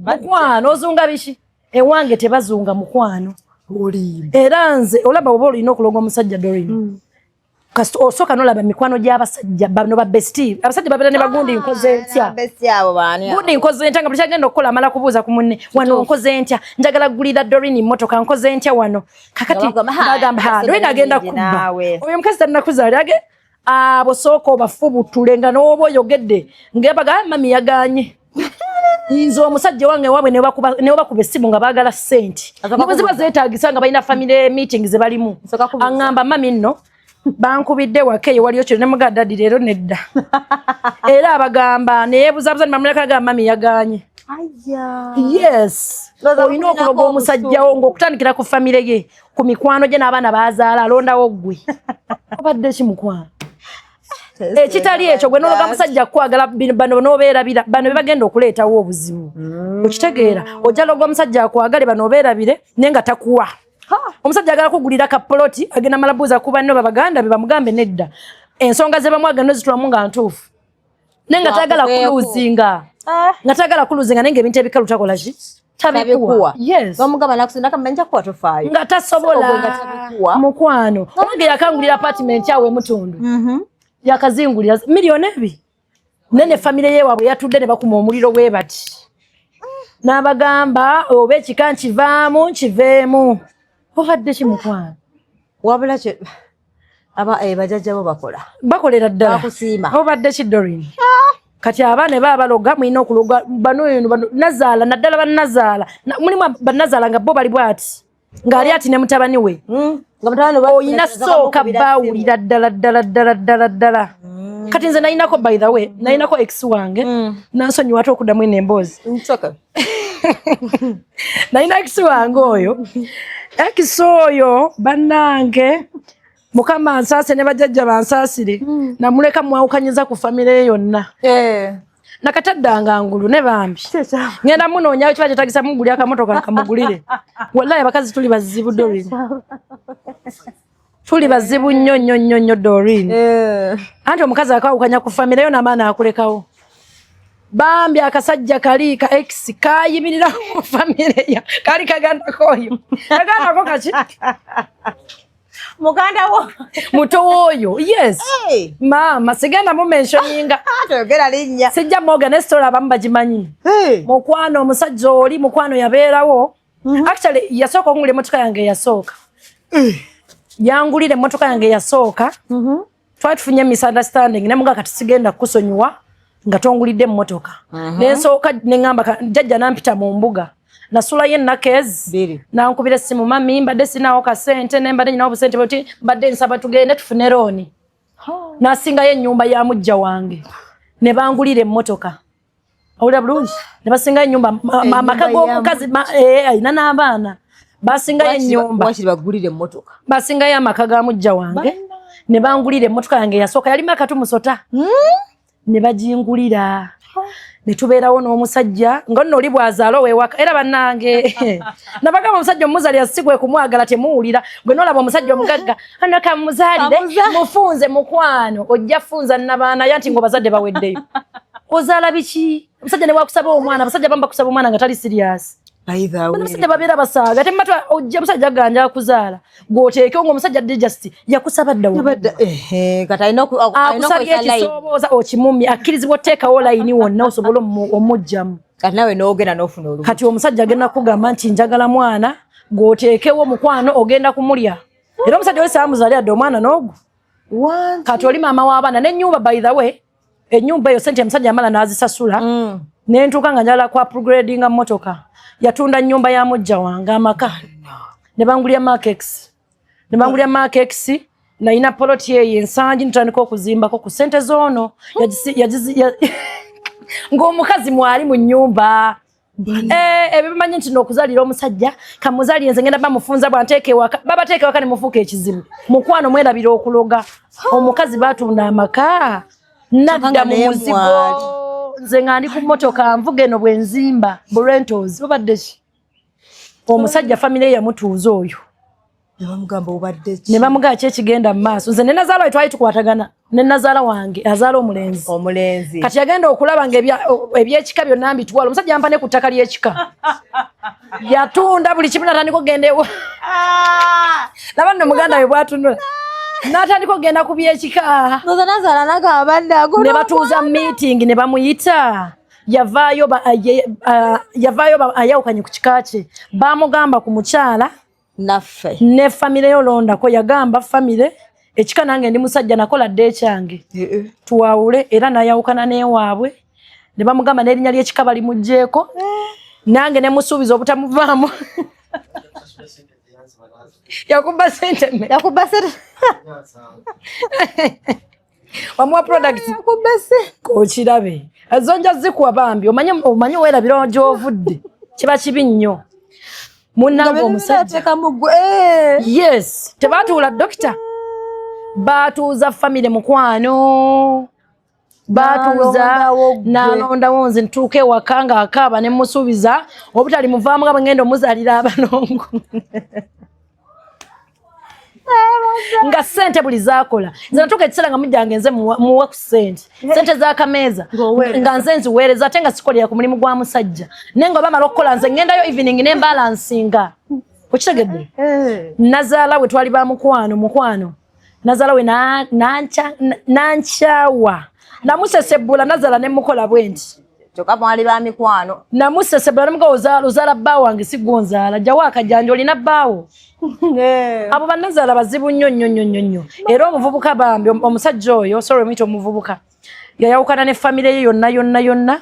S2: mukwano ozunga bishi ewange tebazunga mukwano
S1: olimba
S2: era nze olaba oba olina okulonga omusajja Doreen kasito osoka nolaba mikwano gy'abasajja bano ba bestie abasajja babera ne bagundi nkoze ntya
S1: bestie abo bani
S2: gundi nkoze ntya nga buli kyagenda okukola amala kubuuza ku munne wano nkoze ntya njagala gulira Doreen immotoka nkoze ntya wano kakati bagamba Doreen agenda kubba oyo mukazi tannakuzaali abo soko bafubu tulenga n'obo yogedde ngebaga mami yaganye inzo omusajja wange wabwe ne bakuba essimu nga baagala senti nibo ziba zeetaagisa nga balina family meetings ze balimu aŋŋamba mami nno bankubidde wakeyo waliyo kyo ne muga dadi leero nedda era abagamba neyebuzabuza nimamuleka ga mami yaganye yes olina okuloga omusajja wo ng'okutandikira ku family ye ku mikwano gye n'abaana bazaala alondawo ggwe obadde kimukwano ekitali ekyo gwe nologa musajja kwagala bano nobeerabira bano bebagenda okuleetawo obuzibu okitegeera ojja loga omusajja akwagale bano obeerabire naye nga takuwa omusajja agala kugulira kapoloti agenda malabuuza ku banno babaganda be bamugambe nedda ensonga ze bamwagala nozitulamu nga ntuufu naye nga tagala kuluzinga naye ng'ebintu ebikalu takola ki tabikuwa yes
S1: bamugamba nakusindaka manja kwa tofaayo
S2: nga tasobola mukwano owange yakangulira apartment yawe mutundu yakazingulira milioni 2 nene family ye wabwe yatudde ne bakuma omuliro we bati n'abagamba obe kikanchivaamu nkiveemu obadde kimukwano
S1: wabula kye bajajja bo
S2: bakolera ddala
S1: bakusiima
S2: obadde ki Doreen kati abaana baabaloga mulina okuloga bano Nazala naddala bannazaala mulimu bannazaala nga bo bali bwati ng'ali ati ne mutabani we oyina sooka baawulira ddala kati nze nayinako by the way nayinako ex wange nansonyiwa ate okuddamu eno emboozi nayina ex wange oyo ex oyo bannange mukama ansaase ne bajjajja bansaasire namuleka mwawukanyiza ku famire yonna nakataddanga ngulu ne bambi ngenda munoonyawo kiba kyetagisa muguli akamotoka kamugulire wallahi abakazi tuli bazibu Doreen tuli bazibu nnyo Doreen anti omukazi akawukanya ku famire yo n'amaana akulekawo bambi akasajja kali ka ex kayimirira ku famire ya kali kagandako oyo kagandako kaki
S1: muganda wo
S2: muto oyo yes mama sigenda mu mentioninga
S1: atogera linnya
S2: sijja moga ne story abamu bagimanyi mukwano omusajja oli mukwano yabeerawo actually yasooka ngule motoka yange yasooka yangulire motoka yange yasooka twatufunye misunderstanding ne muga kati sigenda kusonyiwa nga tongulidde motoka nensooka nengamba jajja nampita mu mbuga nasula ye nakez nankubira simu mami mbadde sinawo kasente nembadde nyinawo busente boti mbadde nsaba tugende tufune looni nasinga ye ennyumba ya mujja wange ne bangulira emmotoka awulira bulungi ne basinga ye ennyumba amaka g'omukazi ayina n'abaana basinga ye ennyumba
S1: bagulire emmotoka
S2: basinga ye amaka ga mujja wange ne bangulira emmotoka yange yasooka yalimu akatumusota ne bagingulira ne tubeerawo n'omusajja nga nno oli bwazaala owewaka era bannange nabagamba omusajja omuzaalira sigwe kumwagala temuwulira gwe nolaba omusajja omugagga ano kamuzaalire mufunze mukwano ojja funza nabaana yanti ng'obazadde baweddeyo ozaala biki omusajja ne wakusaba omwana abasajja bamba kusaba omwana nga tali siriasi omusajja babeera basaaga ate matwa ojja musajja ganja akuzaala gw'oteekewo ng'omusajja digest yakusaba ddawo akusabye ekisobooza okimumye akkirizibwa otteekawo layini wonna osobole omujjamu kati omusajja agenda kugamba nti njagala mwana gw'oteekewo mukwano ogenda kumulya era omusajja we saamuzaalira dde omwana n'ogwo kati oli maama w'abaana n'ennyumba by the way ennyumba eyo sente omusajja amala n'azisasula nentuuka nga njagala ku upgradinga mmotoka yatunda nnyumba ya mujja wange amaka ne bangulya Markex naina poloti ye ensangi ntandika okuzimbako ku sente zoono ng'omukazi mwali mu nnyumba. Ebimanyi nti n'okuzalira omusajja kamuzali enze ngenda bamufunza bwanteeke waka babateeke waka ne mufuuka ekizibu mukwano mwerabira okuloga omukazi batunda amaka nadda mu muzigo nze nga ndi ku mmotoka nvuga eno bwe nzimba Burentos obadde ki omusajja famire yamutuuza oyo
S1: Bamugamba obadde ki
S2: ne bamugaa ki ekigenda mu maaso nze ne Nazaala we twali tukwatagana ne Nazaala wange azaala omulenzi kati yagenda okulaba nga ebyekika byonna mbitwala omusajja yampa ne ku ttaka ly'ekika yatunda buli kimu natandika okugenda ewa laba nno muganda we bwatunula n'atandika okugenda ku byekika
S1: Nazaala nagabadde ago
S2: ne batuuza meeting ne bamuyita yavaayo ayawukanye ku kika kye bamugamba ku mukyala
S1: naffe
S2: ne famire yo londako yagamba famire ekika nange ndi musajja nakola dde ekyange tuwawule era nayawukana n'ewaabwe ne bamugamba n'erinnya ly'ekika balimugjeeko nange ne musuubiza obutamuvaamu yakuba sente wamuwa product okirabe zonja zikuwa bambi omanyi weerabira gy'ovudde kiba kibi nnyo munnange omusajja yes tebatuula dokita batuuza famire mukwano batuuza nalondawo nze ntuuka ewaka nga akaaba ne musuubiza obutali muvaamu nga bwengenda omuzaalira abanongo nga sente buli zakola nze natuuka ekiseera nga mujjange nze muwa ku sente z'akameeza nga nze nziweereza ate nga sikolera ku mulimu gwa musajja naye nga bamala okukola nze ngendayo evening ne mbalansinga okitegedde Nazaala we twali ba mukwano Nazaala we nankyawa namusesebbula Nazaala ne mukola bwenti
S1: kyokka mwali ba mikwano
S2: namusesebbula namuga ozaala bbaawo wange si gonzaala jjawo akajjanja olina bbaawo abo Banazaala bazibu nnyo era omuvubuka bambi omusajja oyo mwita omuvubuka yayawukana ne famire ye yonna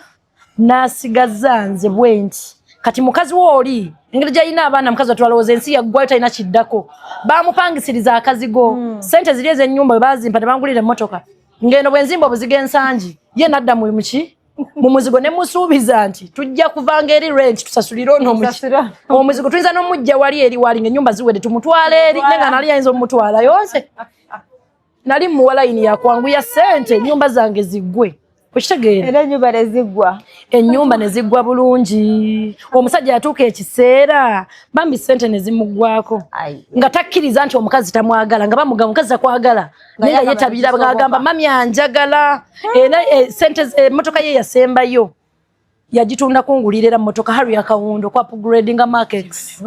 S2: n'asigaza nze bwenti kati mukazi wooli engeri gy'alina abaana mukazi watwalowooza ensi yaggwayo talina kiddako bamupangisiriza akazigo sente ziri ez'ennyumba we bazimpa ne bangulira emmotoka ng'eno bwe nzimba obuziga ensangi ye n'adda mu muzigo ne musuubiza nti tujja kuvanga eri rent tusasulire omuzigo tuyinza n'omujja wali eri wali ng'ennyumba ziwedde tumutwala eri nenga nali yayinza omutwala yonse nali muwa layini yakwanguya sente ennyumba zange ziggwe okitegeera
S1: era ennyumba ne ziggwa bulungi
S2: omusajja yatuuka ekiseera bambi sente ne zimuggwako nga takkiriza nti omukazi tamwagala nga bamugamba omukazi takwagala naye nga yetabira ng'agamba mami anjagala era sente emmotoka ye yasembayo yagitunda kungulira era mmotoka Harry Akawundo kwa upgradinga markets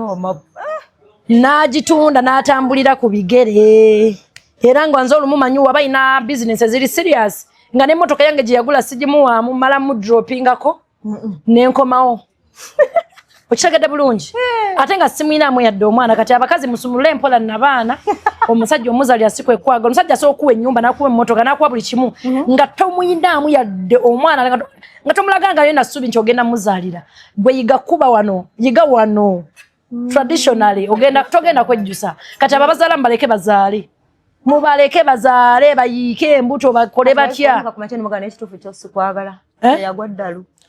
S2: n'agitunda n'atambulira ku bigere era nga nze olumu manyi waba ina business eziri serious nga n'emmotoka yange gye yagula sigimuwaamu mala mu droppingako n'enkomawo okitegedde bulungi ate nga simuyinaamu yadde omwana kati abakazi musumulule empola nabaana omusajja omuzaali asikwa ekwaga omusajja asobola okuwa ennyumba n'akuwa emmotoka n'akuwa buli kimu nga tomuyinaamu yadde omwana nga tomulaga nga yonna ssuubi nti ogenda muzaalira gwe yiga kuba wano yiga wano traditionally togenda kwejjusa kati ababazaala mubaleke bazaale mubaleke bazaale bayiike embuto bakole batya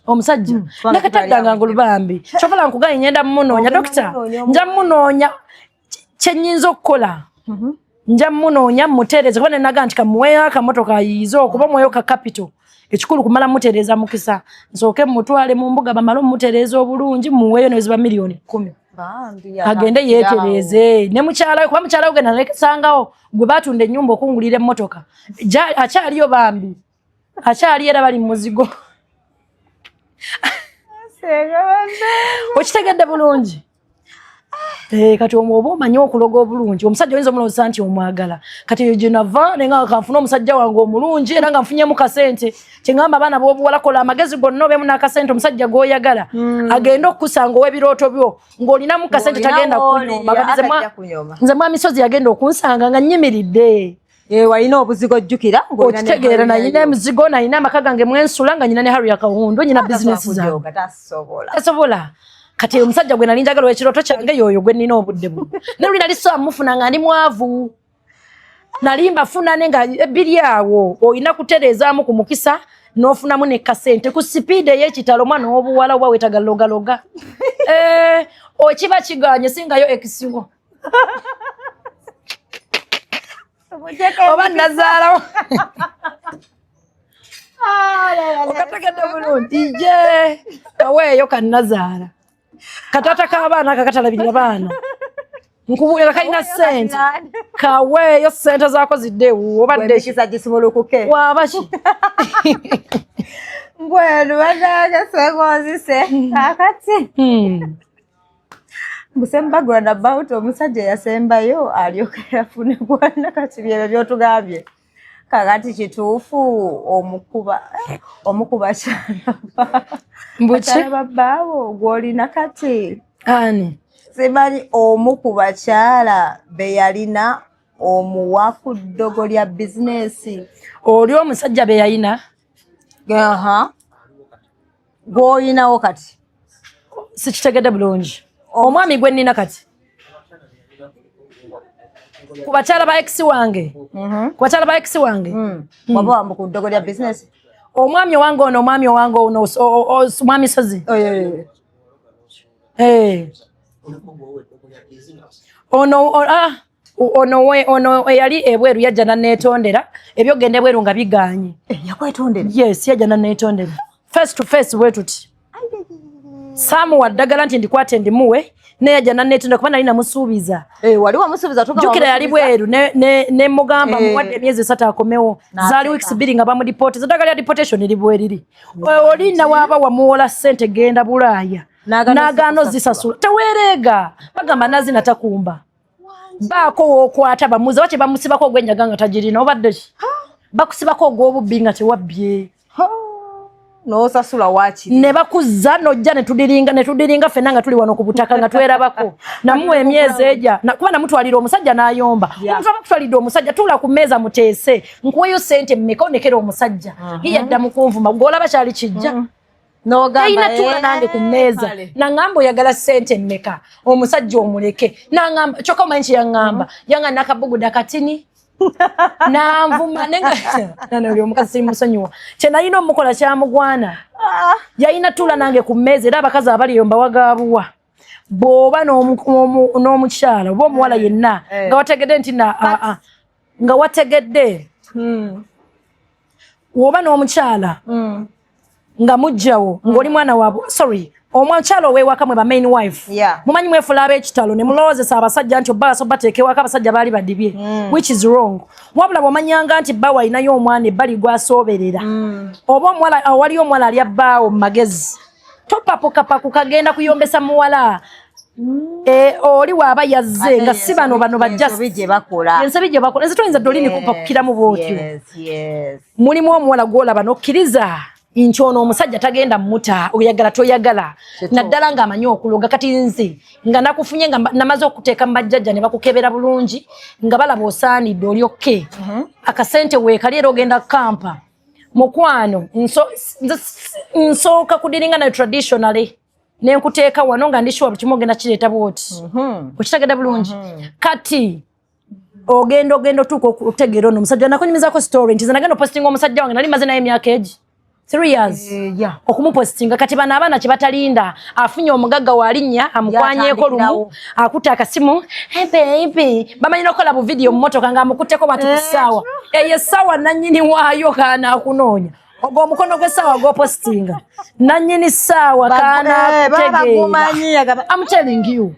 S2: omusajja nakataddanga ngulubambi kyovala nkugaye nyenda munoonya dokita nja munoonya kyenyinza okukola nja munoonya mutereeze kuba nenaga nti kamuweyo akamotoka ayiize okuba omweyo ka capital ekikulu kumala mutereeza mukisa nsooke mutwale mu mbuga bamale omutereeza obulungi muweeyo neziba miliyoni 10 agende yeetereeze ne mukyala we kuba mukyala we genda nalekesangawo gwe batunda ennyumba okungulira emmotoka akyaliyo bambi akyali era bali muzigo okitegedde bulungi kati oba omanyi okuloga obulungi omusajja oyinza omulowooza nti omwagala kati eyo gye nava nenga kanfuna omusajja wange omulungi era nga nfunyemu kasente kyeŋŋamba abaana b'obuwala kola amagezi gonna obeemu n'akasente omusajja g'oyagala agende okukusanga ow'ebirooto byo ng'olinamu kasente tagenda kunyoma nze mwamisozi yagenda okunsanga nga nnyimiridde
S1: walina obuzigo ojjukira
S2: okitegeera nayina emizigo nayina amaka gange mwensula nga nyina ne Harry Akawundo nyina bizinesi zange tasobola kati omusajja gwe nali njagala ekirooto kyange yoyo gwe nina obudde buno ne luli nali so amufuna nga ndi mwavu nalimba funa nenga ebiri awo oyina kuterezaamu ku mukisa n'ofunamu ne kasente ku speed ey'ekitalo mwana obuwala oba wetaga loga okiba kiganye singayo ekisiwo oba nazaalawo okategedde bulungi je aweeyo kannazaala katata k'abaana kakatalabirira baana nkubulira kalina sente kaweeyo sente zaako ziddeewo obadde
S1: kisagisobola okuke
S2: wabaki
S1: mbwenu banaagasekozise akati mbusembagula about omusajja yasembayo alyoka yafune bwana kati byebyo byotugambye kakati kituufu omukuba kyalaba
S2: mbuki
S1: babaawo gwolina kati
S2: ani
S1: simanyi omukuba kyala be yalina omuwa ku ddogo lya bizinesi
S2: oli omusajja be yayina
S1: gw'oyinawo kati
S2: sikitegedde bulungi omwami gwe nnina kati ku bakyala ba ex wange
S1: waba wambu ku ddogo lya bizinesi
S2: omwami owange ono omwami sozi ono eyali ebweru yajja nanneetondera ebyogenda ebweru nga biganye
S1: yakwetondera
S2: yes yajja nanneetondera face to face bwe tuti saamuwa ddagala nti ndikwate ndimuwe neyajja nanneetondera kuba nali namusuubiza
S1: wali wamusuubiza
S2: jjukira yali bweru ne mugamba muwadde emyezi 3 akomewo zaali weeks 2 nga bamudipoota eddagala lya deportation libweriri olina waaba wamuwola ssente genda Bulaaya n'agaano zisasula teweereega bagamba nazina takumba baako wookwata bamuza bakye bamusibako ogw'enjaga nga tagirina obadde ki bakusibako ogw'obubbi nga tewabbye
S1: n'osasula waakiri
S2: ne bakuzza n'ojja ne tudiringa ffenna nga tuli wano ku butaka nga twerabako namuwa emyezi ejja kuba namutwalira omusajja n'ayomba omuntu abakutwalidde omusajja tuula ku mmeeza muteese nkuweyo ssente mmeka onekera omusajja yeyadda mu kunvuma gw'olaba kyali kijja ayina tuula nange ku mmeeza naŋŋamba oyagala ssente mmeka omusajja omuleke naŋŋamba kyokka omanyi kye yaŋŋamba yanga nakabuguda katini nanvuma nenga oli omukazi simusonyiwa kye nalina omukola kyamugwana yayina tuula nange ku mmeeza era abakazi abali eyo mbawagaabuwa bw'oba n'omukyala oba omuwala yenna nga wategedde nti nga wategedde w'oba n'omukyala nga mujjawo ng'oli mwana waabwe sorry omukyala ow'ewaka mwe ba main wife mumanyi mwefula ab'ekitalo ne mulowoozesa abasajja nti obba bateeka ewaka abasajja baali badibye which is wrong wabula bw'omanyanga nti bba walinayo omwana ebbali gw'asooberera oba omuwala awaliyo omuwala ali abbaawo mu magezi topapukapaku kagenda kuyombesa muwala oli waaba yazze nga si bano bajja ensobi gye bakola ensi toyinza dolini kupakukiramu bwotyo mulimu omuwala gw'olaba n'okkiriza nti ono omusajja tagenda muta oyagala toyagala naddala ng'amanyi okuloga kati nze nga nakufunye nga namaze okuteeka mu bajjajja ne bakukebera bulungi nga balaba osaanidde olyokke akasente weekali era ogenda kampa mukwano nsooka kudiringa nayo traditionally nenkuteeka wano nga ndishuwa buli kimu ogenda kireeta bwoti okitegedde bulungi kati ogenda otuuka okutegeera ono omusajja nakunyumizaako story nti ze nagenda opostinga omusajja wange nali maze naye emyaka egi 3 years okumupostinga kati bano abaana kye batalinda afunye omugagga walinnya amukwanyeeko lumu akuta akasimu baby bamanyina okukola bu video mu motoka nga amukutteko bati ku ssaawa eyo essaawa nannyini waayo kaanaakunoonya ogwo omukono gw'essaawa gw'opostinga nannyini ssaawa kaanaakutegeera I'm telling you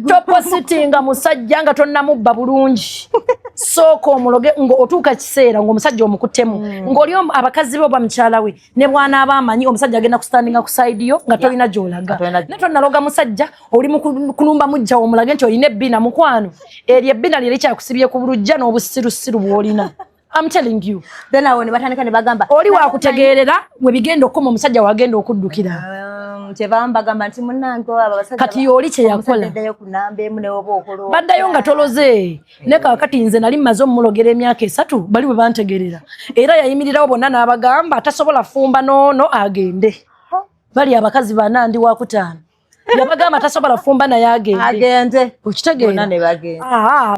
S2: topositinga musajja nga tonnamubba bulungi sooka omuloge ng'otuuka kiseera ng'omusajja omukuttemu ng'oli abakazi be oba mukyala we ne bwana abamanyi omusajja agenda kustandinga ku side yo nga tolina gy'olaga ne tonnaloga musajja oli mu kulumba mujja omulage nti olina ebbina mukwano eryo ebbina lye likyakusibye ku bulujja n'obusirusiru bw'olina I'm telling you
S1: then awo ne batandika ne bagamba
S2: oli waakutegeerera we bigenda okukoma omusajja wagenda okuddukira
S1: kyebambagamba nti munange abasajja
S2: kati oli kye yakola baddayo nga toloze ne kaakati nze nali mmaze omulogera emyaka 3 bali bwe bantegerera era yayimirirawo bonna n'abagamba atasobola fumba noono agende bali abakazi bana ndi wa 5 yabagamba tasobola fumba naye agende okitegeera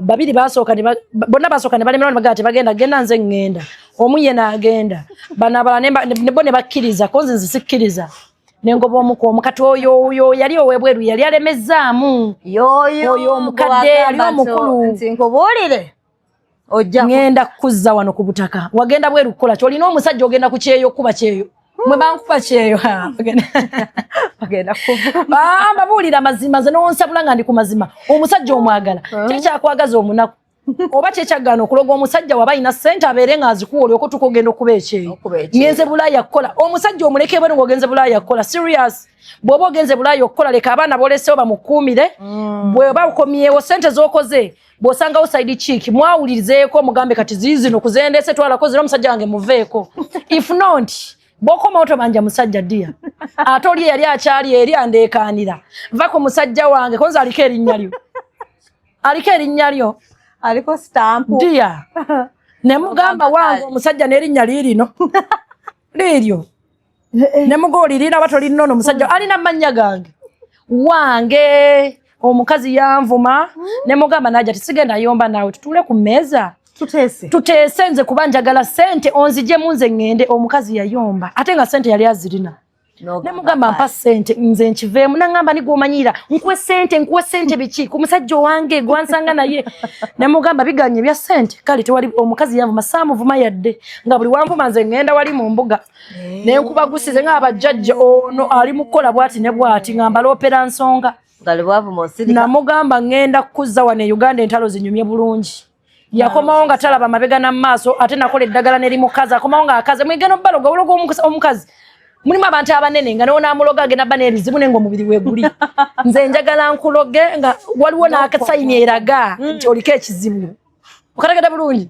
S2: babiri basooka bonna basooka ne balemera ne bagenda genda nze ngenda omu ye n'agenda bano abalala ne bo ne bakkiriza ko nze nsikkiriza nengoba omukati oyo yali owebweru yali alemezaamu oyo omukadde yali omukulu
S1: nti nkubuulire
S2: ngenda kuzza wano ku butaka wagenda bweru kukola ki olina omusajja ogenda ku kyeyo kuba kyeyo mwe bankuba kyeyo babuulira mazima nze nonsabula nga ndi ku mazima omusajja omwagala kyekyakwaгаza omunaku oba kyekyagana okuloga omusajja waba alina ssente abeere nga azikuwa olyoka tukugenda okuba ekyeyo ngenze bulaaya kukola omusajja omuleke bwenu ng'ogenze bulaaya kukola serious bw'oba ogenze bulaaya okukola leka abaana boolesewo bamukuumire bw'oba okomyewo ssente z'okoze bw'osangawo side chick mwawulirizeeko mugambe kati ziizino kuzendeese twalako zira omusajja wange muveeko if not bw'okoma otobanja musajja ddiya ate oli yali akyali eri andeekaanira va ku musajja wange konze aliko erinnya lyo
S1: aliko stamp
S2: ddiya ne mugamba wange omusajja n'erinnya liirino liiryo ne mugoolirira batolinono omusajja alina amannya gange wange omukazi yanvuma ne mugamba najja tisigenda yomba naawe tutule ku mmeeza tuteese nze kuba njagala ssente onzijemu nze ngende omukazi yayomba ate nga ssente yali azirina ne mugamba mpa ssente nze nkiveemu nangamba nigwomanyira nkuwe ssente biki ku musajja wange gwansanga naye ne mugamba biganye bya ssente kale tewali omukazi yanvuma saamuvuma yadde nga buli wanvuma nze ngenda wali mu mbuga ne nkubagusize ng'abajjajja ono ali mu kukola bwati ne bwati ngamba loopera nsonga namugamba ngenda kuzza wano e Uganda entalo zinyumye bulungi yakomawo nga talaba mabega n'amaaso ate nakola eddagala neri mukazi akomawo nga akaze mwigeno bbaloga ologa omukazi mulimu abantu abanene nga n'onaamuloga agenda bba n'ebizibu nenga omubiri weeguli nze njagala nkuloge nga waliwo n'akasayini eraga nti oliko ekizibu okategedde bulungi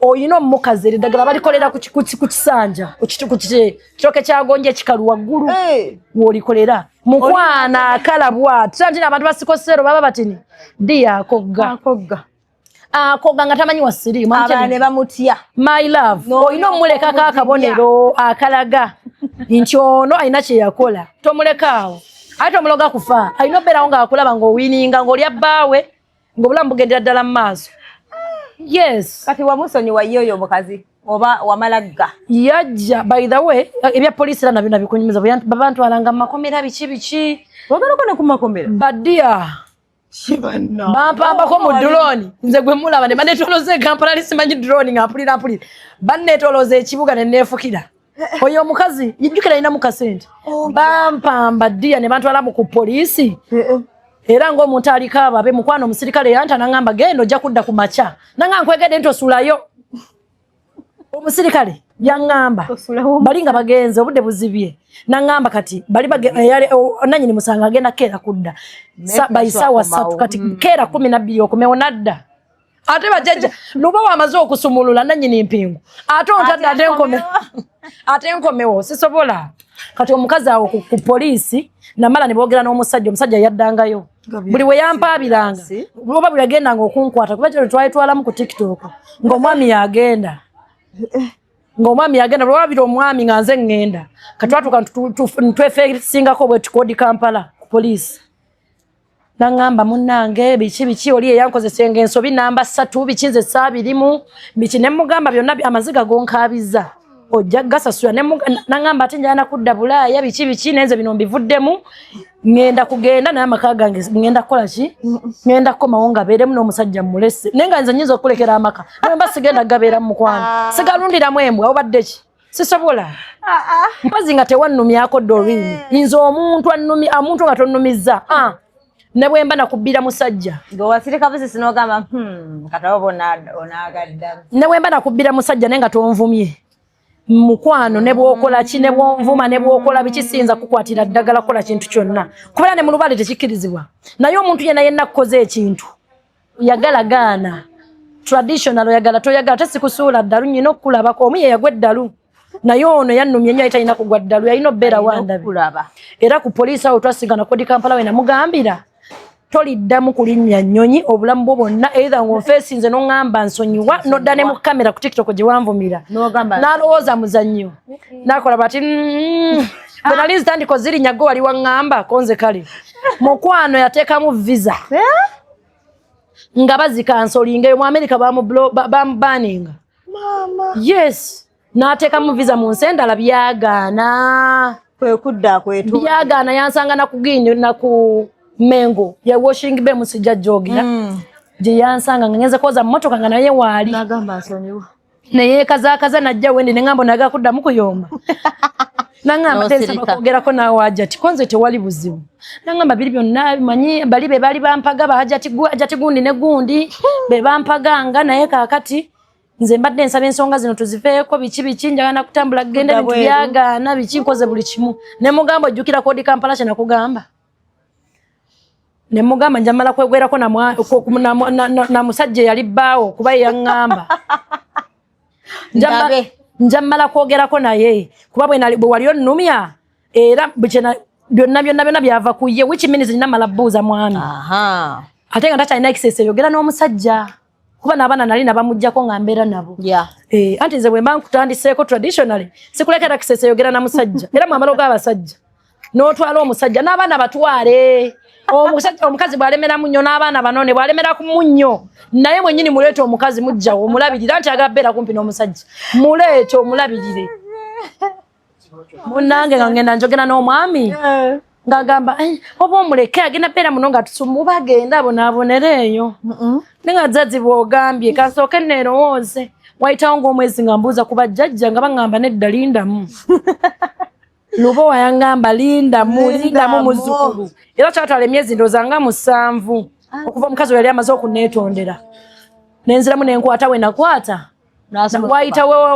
S2: oyina omukazi eddagala balikolera ku kisanja kiroke kyagonja ekikalu waggulu w'olikolera mukwana akalabwa tutantina abantu basikosero baba batini ddiya akogga nga tamanyi wasiriimu
S1: abaana bamutya
S2: my love oyina omulekako akabonero akalaga nti ono alina kye yakola tomulekaawo ate omuloga kufa alina obeerawo ng'akulaba ng'owininga ng'olya bbaawe ng'obulamu bugendera ddala mu maaso yes
S1: kati wamusonyiwa ye oyo omukazi oba wamalagga
S2: yajja by the way ebya poliisi era nabyo nabikunyumiza babantwalanga mu makomera biki
S1: wagalako ne ku makomera
S2: baddiya bampambako mu drone nze gwe mulaba ne baneetolooza Kampala lisimanyi drone nga mpulira baneetolooza ekibuga ne neefukira oyo omukazi yijjukira alinamu kasente bampamba ddiya ne bantwala mu ku poliisi era ng'omuntu aliko ababe mukwano omusirikale yanta nangamba genda ojja kudda ku makya nanga nkwegedde ntosulayo omusirikale yaŋŋamba bali nga bagenze obudde buzibye naŋŋamba kati bali nanyini musanga agenda keera kudda bayisaawa 3 kati keera 12 okumewo nadda ate bajjajja luba wamaze okusumulula nanyini mpingu ate ontadde ate enkomewo sisobola kati omukazi awo ku poliisi namala ne boogera n'omusajja omusajja yaddangayo buli we yampaabiranga oba buli yagendanga okunkwata kuba kino twalitwalamu ku TikTok ng'omwami yagenda lwabira omwami nga nze ŋŋenda katwatuka ntwefeesingako bwe tukodi Kampala ku poliisi naŋŋamba munnange biki oli eyankozesenga ensobi namba 3 biki nze saabirimu biki ne mugamba byonna amaziga gonkaabiza ojja gasasula naŋŋamba ate njagala kudda bulaaya biki nenze bino mbivuddemu ŋŋenda kugenda naye amaka gange ŋŋenda kukola ki ŋŋenda kukomawo nga beeremu n'omusajja mulese naye nga nze nnyinza okulekera amaka naye mba sigenda gabeera mu mukwano sigalundiramu embwa obadde ki sisobola mpozi nga tewannumyako dorine nze omuntu nga tonnumizza ne bwe mba nakubbira musajja
S1: ng'owasirika busisi n'ogamba katawo onaagaddamu
S2: ne bwe mba nakubbira musajja naye nga tonvumye mukwano ne bw'okola ki ne bw'onvuma ne bw'okola bikisinza kukwatira ddagala kola kintu kyonna kubera ne mu lubale tekikkirizibwa naye omuntu yenna kukoza ekintu yagala gaana traditional oyagala toyagala tesikusuula ddalu nyina okukulabako omu ye yagwa eddalu naye ono yannumye nnyo talina kugwa ddalu yalina obbeera wandabi era ku poliisi awo twasigana kodi Kampala we namugambira toliddamu kulinnya nnyonyi obulamu bwo bwonna either ng'onfeesinze n'oŋŋamba nsonyiwa n'odda ne mu kamera ku TikTok gye wanvumira n'alowooza muzannyo n'akola bati bwe nali zitandiko zirinya gwe wali waŋŋamba konze kale mukwano yateekamu visa nga bazikansolinga mu America bamubaninga yes n'ateekamu visa mu nsi endala byagaana
S1: kwekudda kwetu
S2: byagaana yansanga na kugindi na ku Mengo ya washing be musijja jogira je yansanga ngenze koza mmotoka nga naye waali
S1: nagamba nsonyiwa
S2: naye kaza najja wendi nengambo naga kudda mukuyomba nangamba tensa bakogera ko nawe ajati konze tewali buzibu nangamba biri byonna manyi bali be bali bampaga ajati gundi ne gundi be bampaganga naye kakati nze mbadde nsaba ensonga zino tuzifeeko biki njagala kutambula gende bintu byagaana biki nkoze buli kimu ne mugambo jjukira kodi Kampala kye nakugamba ne mugamba njamala kwegwerako na musajja yali bbaawo kuba yaŋŋamba njamala kwogerako naye kuba bwe wali onnumya era byonna byava ku ye which means nina mala bbuuza mwami ate nga takyalina ekisese yogera n'omusajja kuba n'abaana nali nabamuggyako nga mbeera nabo anti nze bwe mba nkutandiseeko traditionally sikulekera kisese yogera na musajja era mwamala og'abasajja n'otwala omusajja n'abaana batwale omukazi bwalemera munnyo n'abaana banone bwalemera ku munnyo naye mwennyini muleete omukazi mujjawo omulabirire anti agabeera kumpi n'omusajja muleete omulabirire munnange nga ngenda njogera n'omwami ngagamba oba omuleke agenda beera muno nga tusumuba agenda abonaabonereeyo nenga jjajji bw'ogambye kasooke neerowooze wayitawo ng'omwezi nga mbuuza ku bajjajja nga baŋŋamba nedda lindamu lubo wayangamba lindamu muzzukulu era kyatwala emyezi ndowooza nga 7 okuva omukazi yali amaze okuneetondera nenziramu nenkwata we nakwata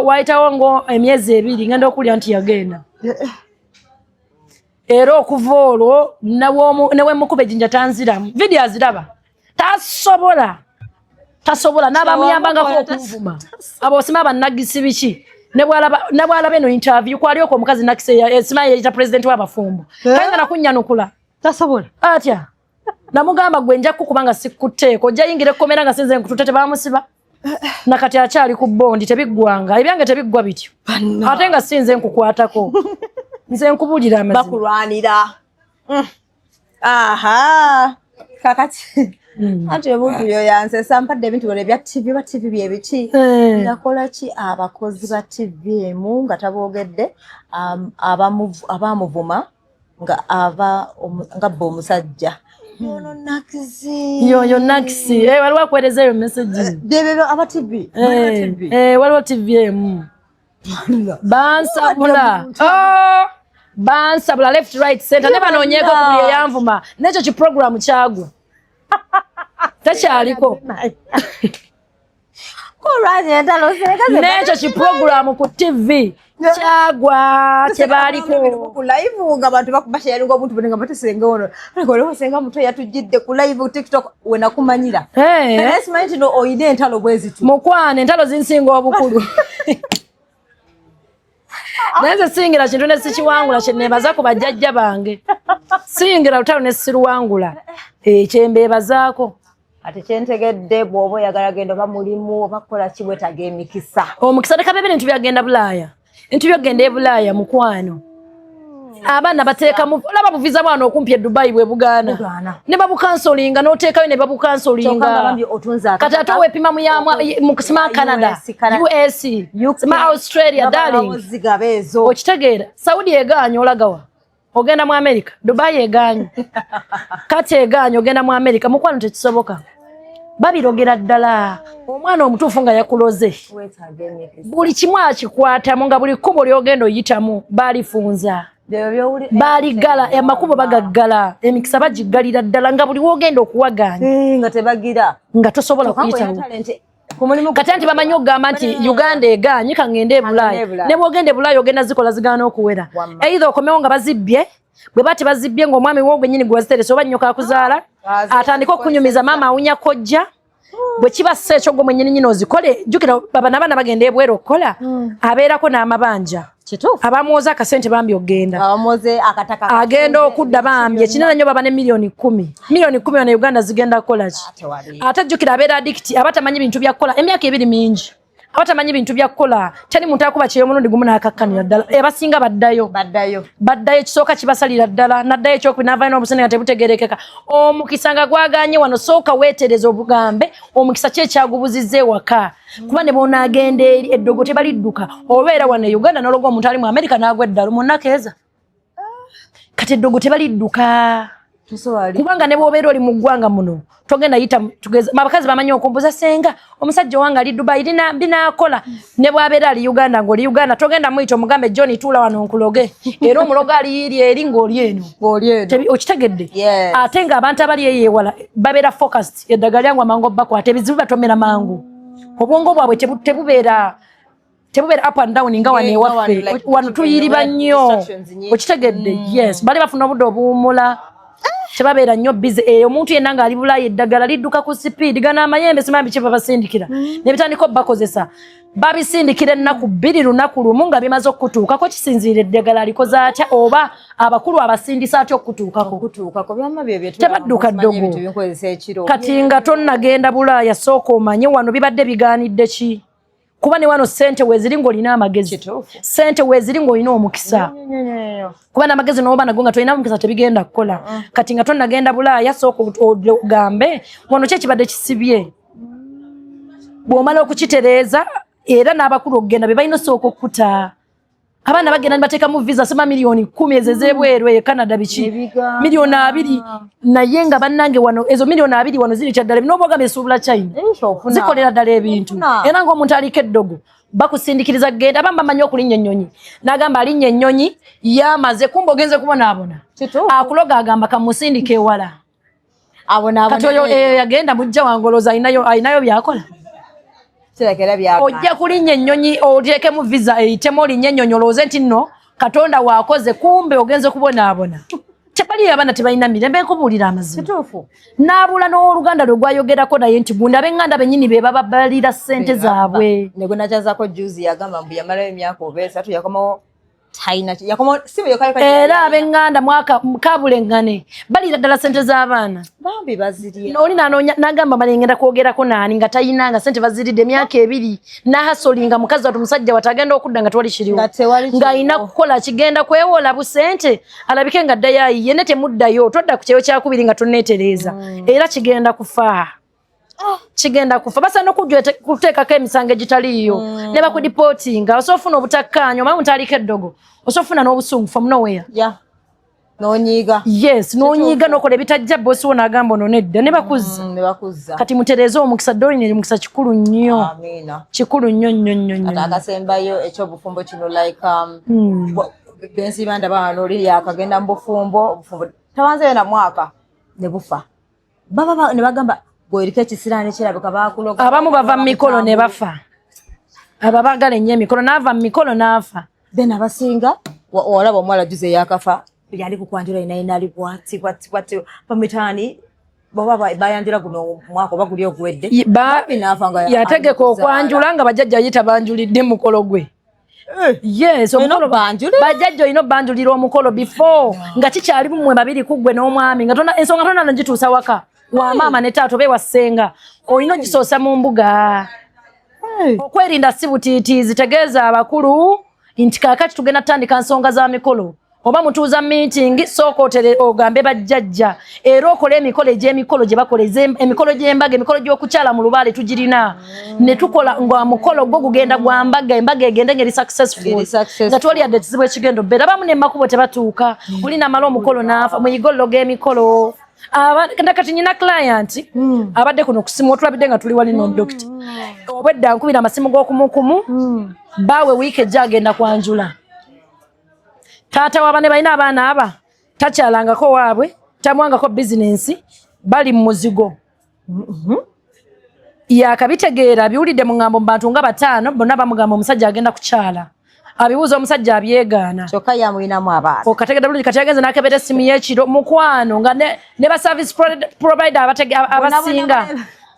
S2: wayitawo ngo emyezi 2 ngenda okulya nti yagenda era okuva olwo newe mukuba ejjinja tanziramu vidiyo aziraba tasobola n'abamuyambangako okunvuma aboosima abannagisi biki nebwalaba eno interview kwali oko omukazi nakise sima yayita president w'abafumbo kanga nakunnyanukula tasobola atya namugamba gwe nja kukubanga sikkuteeko ojja yingira ekkomera nga sinze nkutute tebamusiba nakati akyali ku bondi tebiggwanga ebyange tebiggwa bityo ate nga sinze nkukwatako nze nkubulira amazima
S1: bakulwanira kakati anti ebintu byo yansesa mpadde ebintu bino ebya TV bye biki nakola ki abakozi ba TV emu nga taboogedde abamuvuma nga bba omusajja
S2: yoyo nakisi waliwo akuweereza eyo message
S1: bebyo aba TV
S2: waliwo TV emu bansabula left right center ne banoonyeeko ku buli eyanvuma n'ekyo kiprogramu kyagwa takyaliko n'ekyo kiprogramu ku TV kyagwa kyebaaliko
S1: ku live nga abantu bakubashayalinga obuntu bwenga batesenga ono olewasenga muto yatujjidde ku live ku TikTok we nakumanyira simanyi nti oyina entalo bwezitu
S2: mukwane entalo zinsinga obukulu naye singira kintu ne sikiwangula kyeneebaza ku bajjajja bange singira lutalo ne siruwangula kyembeebazaako
S1: ate kyentegedde bw'oba oyagala genda oba mulimu oba kukola kibwetaga emikisa
S2: omukisa tekabebe bintu byagenda bulaaya bintu byogenda e bulaaya mukwano abaana bateekamu olaba buviza bwana okumpi e Dubai bwe bugaana ne babukansolinga n'oteekayo ne babukansolinga kati ate owepima mukusima Canada US sima Australia darling okitegeera Saudi egaanya olagawa ogenda mu America Dubai egaanya kati egaanya ogenda mu America mukwano tekisoboka babirogera ddala omwana omutuufu nga yakuloze buli kimu akikwatamu nga buli kkubo lyogenda oyitamu baalifunza baaligala amakubo bagaggala emikisa bagiggalira ddala nga buli wogenda okuwaganya
S1: nga tebagira
S2: nga tosobola kuyitawo kati anti bamanyi okugamba nti Uganda egaanyi kangende e Bulaaya ne bwogenda e Bulaaya ogenda zikola zigaana okuwera either okomewo nga bazibbye bwe bati bazibbye ng'omwami wo gwennyini gwe waziterese oba nnyoka akuzaala atandika okunyumiza maama awunya kojja bwe kiba si ekyo gwe mwennyini nyini ozikole jjukira abaana bagenda ebwera okukola abeerako n'amabanja abamwoza akasente bambi ogenda agenda okudda bambi ekinene nnyo baba ne miliyoni 10 wana Uganda zigenda kukola ki ate jjukira abeera adikiti aba tamanyi bintu bya kukola emyaka 2 mingi abatamanyi bintu bya kukola tali muntu akuba kyeyo muno ndigumu nakakkanira ddala basinga baddayo kisooka kibasalira ddala naddayo ekyokubiri n'avaayo n'obusene nga tebutegerekeka omukisa nga gwaganye wano sooka weetereza obugambe omukisa ki ekyagubuzizza ewaka kuba ne bonaagenda eri eddogo tebalidduka obeera wano e Uganda n'ologa omuntu ali mu America n'agwa eddalo munnakeeza kati eddogo tebalidduka kubanga ne bwobeera oli mu ggwanga muno togenda yita tugeza abakazi bamanyi okumbuza senga omusajja wange ali Dubai binaakola ne bwabeera ali Uganda ng'oli Uganda togenda muyita omugambe John tuula wano nkuloge era omuloga ali yiri eri ng'oli eno okitegedde ate ng'abantu abali eyeewala babeera focused eddagala lyangu amangu bakwata ebizibu batomera mangu obwongo bwabwe tebubeera up and down nga wano ewaffe wano tuyiriba nnyo okitegedde yes bali bafuna obudde obuwummula tebabeera nnyo bize omuntu yenna ng'ali Bulaaya eddagala lidduka ku sipiidi gana amayembe simanyi biki babasindikira ne bitandika bakozesa babisindikira ennaku 2 lunaku lumu nga bimaze okutuukako kisinziira eddagala alikoze atya oba abakulu abasindisa atya okutuukako tebadduka ddogo kati nga tonnagenda Bulaaya sooka omanye wano bibadde bigaanidde ki kuba ne wano sente weziri ng'olina amagezi sente weziri ng'olina omukisa kuba n'amagezi n'oba nago nga tolina omukisa tebigenda kukola kati nga tonnagenda Bulaaya sooka ogambe wano ki ekibadde kisibye bw'omala okukitereeza era n'abakulu okugenda be balina osooka okkuta abaana bagenda nibateekamu visa sema milioni 10 ezezebweru e Canada biki milioni 2 naye nga bannange wano ezo milioni 2 wano ziri kyaddala n'oboga besuubula China zikolera ddala ebintu era ng'omuntu aliko eddogo bakusindikiriza genda abamba manyi okulinnya ennyonyi n'agamba alinnya ennyonyi yamaze kumba ogenze kubonaabona akuloga agamba kamusindika ewala kati oyo yagenda mujja wangoloza ayinayo byakola ojja kulinnya ennyonyi oteekemu visa eyitemu olinnya ennyonyi olowooze nti nno Katonda waakoze kumbe ogenze kubonaabona tebali abaana tebalina mirembe nkubuulira amazima n'abula n'oluganda lwe gwayogerako naye nti gundi ab'enganda bennyini be bababalira ssente zaabwe
S1: ne gwe nakyazaako juzi yagamba mbu yamalayo emyaka oba 3 yakomawo
S2: era ab'enganda mwaka kabulengane balira ddala sente z'abaana n'oli n'agamba balengenda kwogerako naani nga tayinanga sente baziridde emyaka 2 n'ahasolinga mukazi watu musajja watagenda okudda nga twali kiriwo ng'alina kukola kigenda kwewola busente alabike nga ddayo ayiye ne temuddayo todda ku kyeyo kyakubiri nga tonneetereeza era kigenda kufa kigenda kufa basa n'okujja kuteekako emisango egitaliiyo ne bakudipootinga osoofuna obutakkaanya omanyi omuntu aliko eddogo osoofuna n'obusungu from nowhere
S1: n'onyiiga
S2: yes n'onyiiga n'okola ebitajja boosi wo n'agamba ono nedda ne bakuzza kati mutereeze omukisa dolina omukisa kikulu nnyo kikulu nnyo nnyo
S1: akasembayo ekyobufumbo kino like bensi bandaba wano oli yakagenda mu bufumbo tawanzeyo na mwaka ne bufa baba ne bagamba goyirika ekisiraani kirabika baakuloga
S2: abamu bava mu mikolo ne bafa abo baagala ennyo emikolo n'ava mu mikolo n'afa
S1: then abasinga olaba omuwala juze yakafa yali kukwanjula inainali bwati pamitaani baba bayanjula guno mwaka oba guli ogwedde yategeka okwanjula nga bajjajja yita banjulidde mukolo gwe yes omukolo bajjajja olina obbanjulira omukolo before nga kikyali bumwe babiri kuggwe n'omwami nga ensonga tonna nagituusa waka wa maama ne taata oba ewasenga olina ogisoosa mu mbuga okwerinda si butiitiizi tegeeza abakulu nti kaakati tugenda tutandika nsonga za mikolo oba mutuuza meeting sooka ogambe bajjajja era okole emikolo egy'emikolo gye bakoleza emikolo gy'embaga emikolo gy'okukyala mu lubaale tugirina ne tukola nga mukolo gwo gugenda gwa mbaga embaga egende ngeri successful nga twoliyadde ekizibu ekigendo bbeera abamu ne makubo tebatuuka olina amala omukolo n'afa muyigollo g'emikolo kati nyina client abadde kuno kusimu otulabidde nga tuli wali n'odokita obwedda nkubira amasimu g'okumukumu baawe wiiki ejja agenda kwanjula taata wabane balina abaana aba takyalangako waabwe tamwangako bizinensi bali mu muzigo yakabitegeera biwulidde mu ŋŋambo mu bantu nga 5 bonna bamugamba omusajja agenda kukyala abibuuza omusajja abyegaana kyokka yamulinamu abaana
S2: okategedde bulungi kati yagenze n'akebera essimu y'ekiro mukwano nga ne ba service provider abasinga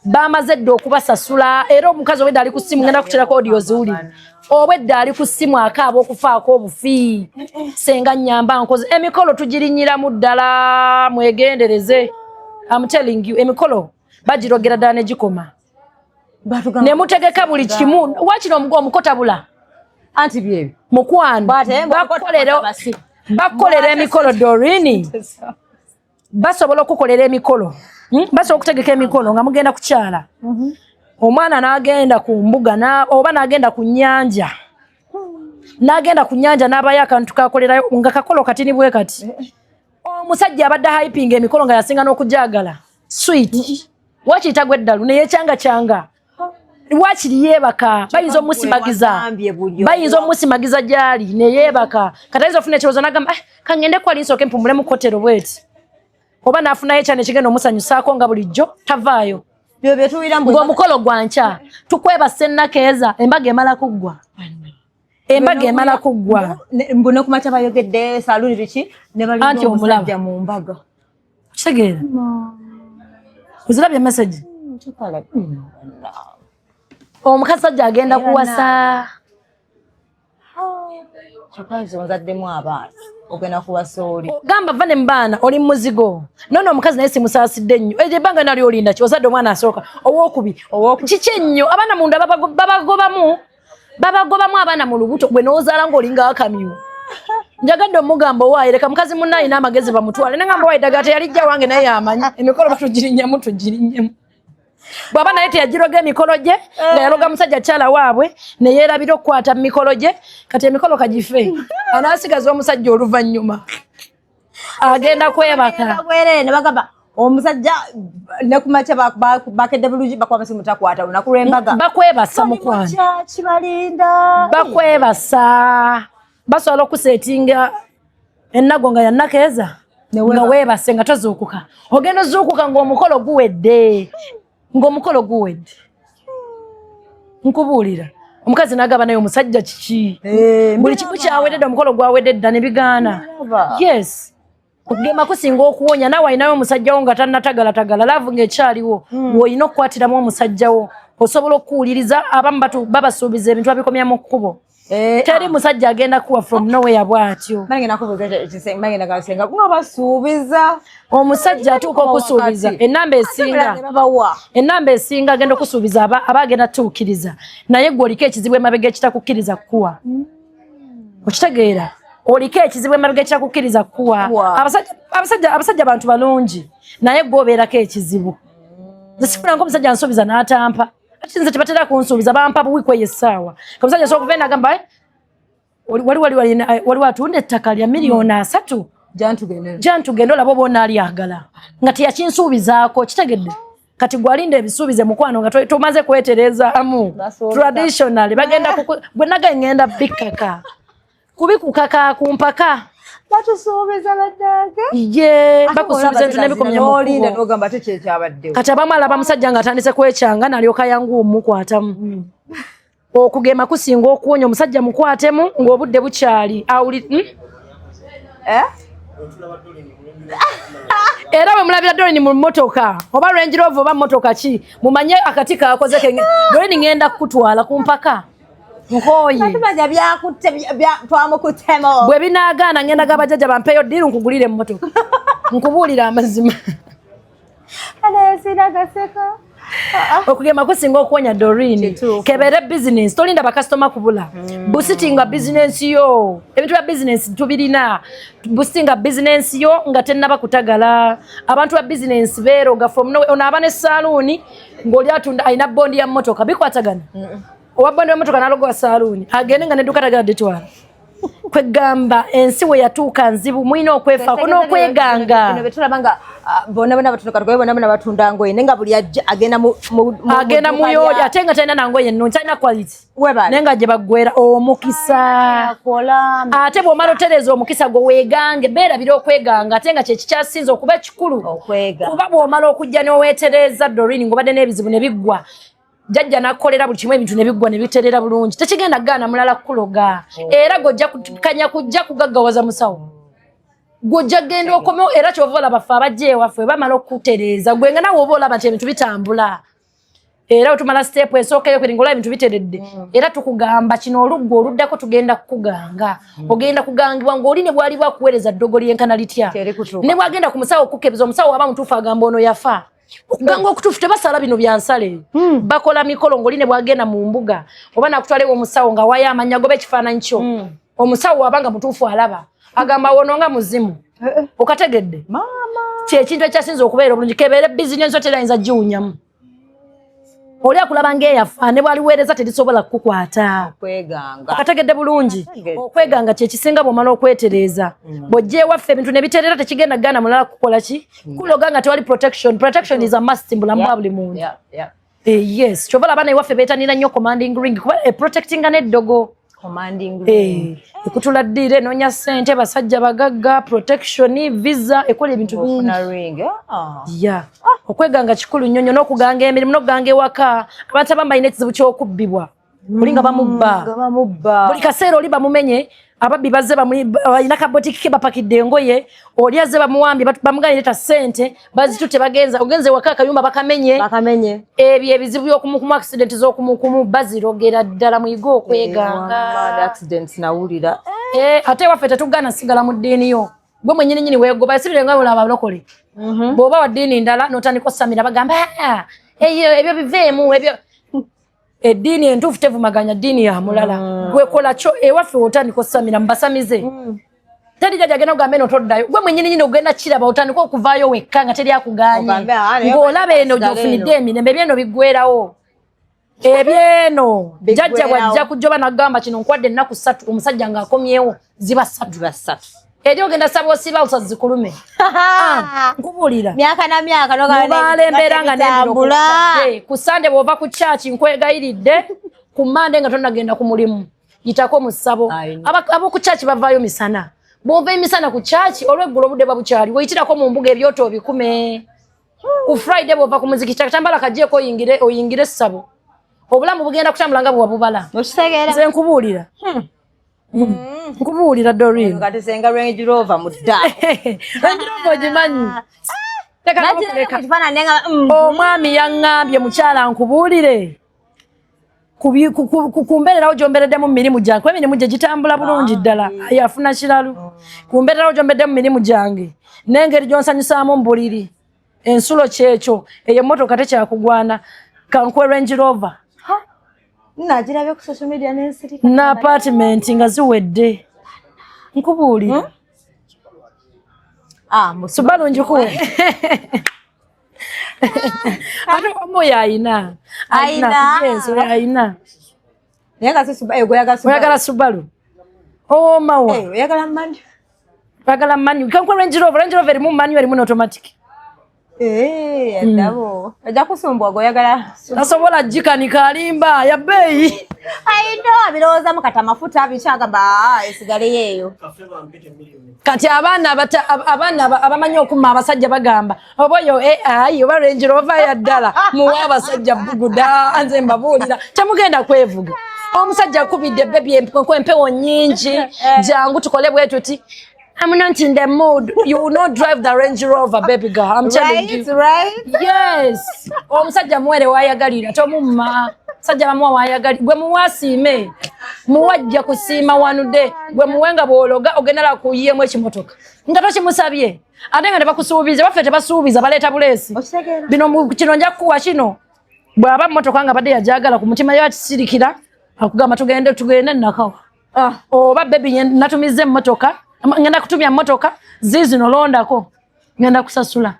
S2: bamaze dde okubasasula era omukazi obwedda ali ku ssimu ngenda kukyerako audio ziwulire obwedda ali ku ssimu akaaba okufaako obufi senga nnyamba nkoze emikolo tugirinyiramu ddala mwegendereze I'm telling you emikolo bagirogera ddala ne gikoma ne mutegeka buli kimu wakino omukotabula
S1: anti bye
S2: mukwano bakolera emikolo Dorini basobola okukolera emikolo basobola okutegeka emikolo nga mugenda kukyala omwana n'agenda ku mbuga oba n'agenda ku nnyanja n'abayo akantu kakolera nga kakolo katini bwe kati omusajja abadde hyping emikolo nga yasinga n'okujagala sweet wakiyita gwe eddalu naye cyanga wakiri yeebaka bayinza omusimagiza gyali neyeebaka katayinza ofuna ekirowoozo n'agamba kangende kwali nsooke mpummule mu kotero bweti oba n'afunayo ekyana ekigenda omusanyusaako nga bulijjo tavaayo ng'omukolo gwankya tukwebasa ennakeeza embaga emala kuggwa
S1: mbone kumakya bayogedde saluuni biki ne balina omusajja mu mbaga
S2: kitegeera ozirabye message omukazi agenda kuwasa
S1: onzaddemu abaana ogenda kuwasa oli
S2: gamba va ne mubaana oli muzigo nono omukazi naye simusaasidde nnyo ekyo ebbanga nali olinda ki ozadde omwana asooka owookubiri kiki ennyo abaana munda babagobamu abaana mu lubuto gwe n'ozaala ng'olinga akamyu njagadde omugamba owaayi leka mukazi munna alina amagezi bamutwale nengamba owaayi ddagala teyalijja wange naye amanyi emikolo batugirinnyamu bw'aba naye teyagiroga emikolo gye nga yaloga musajja kyala waabwe ne yeerabira okukwata mu mikolo gye kati emikolo kagife anaasigaza omusajja oluvannyuma agenda kwebaka
S1: ne bagamba omusajja ne kumakya bakedde bulungi bakuba masimu takwata lunaku lw'embaga
S2: bakwebasa mukwano
S1: kibalinda
S2: bakwebasa basobola okuseetinga ennago nga yannakeeza nga weebase nga tozuukuka ogenda ozuukuka ng'omukolo guwedde nkubuulira omukazi n'agamba naye omusajja kiki buli kimu kyawedde omukolo gwawedde dda ne bigaana yes okugema kusinga okuwonya naawe alinayo omusajjawo nga tannatagalatagala laavu ng'ekyaliwo ng'olina okukwatiramu omusajjawo osobola okuwuliriza abamu babasuubiza ebintu babikomya mu kkubo teri musajja agenda kuwa from nowhere bw'atyo omusajja atuuka okusuubiza ennamba esinga agenda okusuubiza aba agenda tuukiriza naye gwe oliko ekizibu emabega ekitakukkiriza kukuwa okitegeera oliko ekizibu emabega ekitakukkiriza kukuwa abasajja bantu balungi naye gwe obeerako ekizibu nze sifuna ng'omusajja ansuubiza n'atampa ati nze tebatera kunsuubiza bampa buwiko eyo essaawa kamusajja asobola okuva n'agamba waliwo atunda ettaka lya $3,000,000 jantugenda olaba oba onaalyagala nga teyakinsuubizaako kitegedde kati gwalinda ebisuubize mukwano nga tumaze kweterezaamu traditional bagenda gwe naga ngenda bikaka kubikukaka kumpaka
S1: batusuubiza baddage
S2: bakusuubiza ebintu nebikomya
S1: n'olinda n'ogamba tekyekyabaddewo
S2: kati abamu alaba musajja nga atandise kwekyanga n'alyoka yangu omukwatamu okugema kusinga okuwonya omusajja mukwatemu ng'obudde bukyali era bwe mulabira Dorini mu mmotoka oba Range Rover oba mmotoka ki mumanye akati kakoze Dorini ngenda kukutwala ku mpaka nkooye bwe binaagaana ngenda gabajjajja bampeeyo ddiru nkugulire emmotoka nkubuulira amazima okugema kusinga okuwonya Dorini kebere business tolinda bakasitoma kubula busitinga business yo ebintu bya business tubirina busitinga business yo nga tennaba kutagala abantu ba business beeroga from nowhere onaaba ne saluuni ng'oli atunda alina bondi ya mmotoka bikwatagana owa bondi ya mmotoka n'alogowa saluuni agende nga nedduka tagaladde twala kwegamba ensi we yatuuka nzibu mulina okwefaako n'okweganga
S1: bino betulabanga bonna batunda ngoye nenga buli agenda
S2: muyo ate nga talina nangoye ennungi talina quality naye nga gye baggwera omukisa ate bw'omala otereeza omukisa gwe weegange beerabira okweganga ate nga kyekikyasinza okuba ekikulu kuba bw'omala okujja n'oweetereeza Dorini ng'obadde n'ebizibu ne biggwa jajja nakolera buli kimu ebintu ne biggwa ne biterera bulungi tekigenda gaana mulala kuloga era gojja kanya kujja kugaggawaza musawo gojja genda okomewo era kyova olaba ffe abajja ewaffe bamala okutereeza gwe nga nawe oba olaba nti ebintu bitambula era otumala step esooka eyo kweringa olaba ebintu biteredde era tukugamba kino oluggo oluddako tugenda kukuganga ogenda kugangibwa ng'oli ne bwali bwakuweereza ddogo lyenkana litya ne bwagenda ku musawo okukebeza omusawo aba mutuufu agamba ono yafa okuganga okutuufu tebasala bino byansale bakola mikolo ng'oli ne bwagenda mu mbuga oba nakutwalewo omusawo nga wayo amanya goba ekifaananyi kyo omusawo wabanga mutuufu alaba agamba wono nga muzimu okategedde kyekintu ekyasinza okubeera obulungi kebeere bizinensi oterayinza giwunyamu oli akulaba ng'eyafa ne bwaliweereza terisobola kukukwata okategedde bulungi okweganga kyekisinga bw'omala okwetereeza bw'ojja ewaffe ebintu ne biterera tekigenda gana mulala kukola ki kuloga nga tewali protection is a must mbulamu bwa buli muntu yes kyovala abaana ewaffe beetanira nnyo commanding ring kuba protectinga n'eddogo ekutula ddire noonya ssente basajja bagagga protection visa ekola ebintu bingi okweganga kikulu nnyo nnyo n'okuganga emirimu n'okuganga ewaka abantu abamu balina ekizibu ky'okubbibwa buli nga bamubba buli kaseera oli bamumenye ababbi bazze balina kabotiki ke bapakidde engoye oli azze bamuwambye bamugalireta ssente bazitutte bagenza ogenze waka akayumba bakamenye ebyo ebizibu by'okumukumu accident z'okumukumu bazirogera ddala muyiga okweganga ate waffe tetugaana sigala mu ddiini yo gwe mwennyini nyini weegoba esibire nga olaba abalokole bw'oba wa ddiini ndala n'otandika osamira bagamba ebyo biveemu ebyo eddiini entuufu tevumaganya ddiini ya mulala gwekola kyo ewaffe otandika osamira mubasamize teri jaja agenda okugamba eno toddayo gwe mwennyini nyini ogenda kiraba otandika okuvaayo wekka nga teri akuganye ng'olaba eno gy'ofunidde emirembe ebyeno biggwerawo ebyeno jjajja bw'ajja kujoba n'agamba kino nkwadde ennaku 3 omusajja ng'akomyewo ziba 3 eri ogenda saba osiba usazikulume nkubuulira mubaala embeera nga nembula ku sande bw'ova ku kyaki nkwegayiridde ku mande nga tonnagenda ku mulimu yitako mu ssabo ab'oku kyaki bavaayo misana bw'ova emisana ku kyaki olw'eggulu obudde babukyali weyitirako mu mbuga ebyoto obikume ku friday bw'ova ku muziki kyakatambala kagyeko oyingire essabo obulamu bugenda kutambula nga bwewabubala nze nkubuulira nkubuulira Doreen
S1: kati senga Range Rover mudda
S2: Range Rover ogimanyi omwami yaŋŋambye mukyala nkubuulire kumbeererawo gyombeereddemu mu mirimu gyange kuba emirimu gye gitambula bulungi ddala yafuna kiralu kumbeererawo gyombeereddemu mu mirimu gyange n'engeri gyonsanyusaamu mu buliri ensulo kyekyo eyo emmotoka tekyakugwana kankuwe Range Rover
S1: Najirabye ku social media n'ensirika
S2: na apartment nga ziwedde nkubuulira Subaru njikuwe ate omoyo ayina yes ayina oyagala Subaru mawa
S1: oyagala mani
S2: oyagala mani kankuwe Range Rover erimu manual erimu automatic
S1: ndabo ajja kusumbwa goyagala
S2: tasobola jikanika alimba ya bei
S1: birowooza mu kata mafuta abikyagamba esigale yeeyo
S2: kati abaana abamanyi okumma abasajja bagamba oboyo AI oba Range Rover ya ddala muwa abasajja buguda nze mbabuulira temugenda kwevuga omusajja akubidde bebi empewo nnyingi jangu tukole bwe tuti I'm not in the mood. You will not drive the Range Rover, baby girl. I'm telling you.
S1: Right?
S2: Yes. Omusajja muwere wayagalira tomumma. Sajja bamuwa wayagalira. Gwe muwasiime. Muwajja kusiima wanude. Gwe muwenga bwologa ogendala kuyiyemu ekimotoka. Nga tokimusabye. Ate nga tebakusuubiza. Baffe tebasuubiza baleeta buleesi. Bino kino nja kukuwa kino. Bw'aba mmotoka nga badde yajagala ku mutima yakisirikira. Akugamba tugende nakawa. Oba baby natumize mmotoka. Ngenda kutumya mmotoka zizino londako ngenda kusasula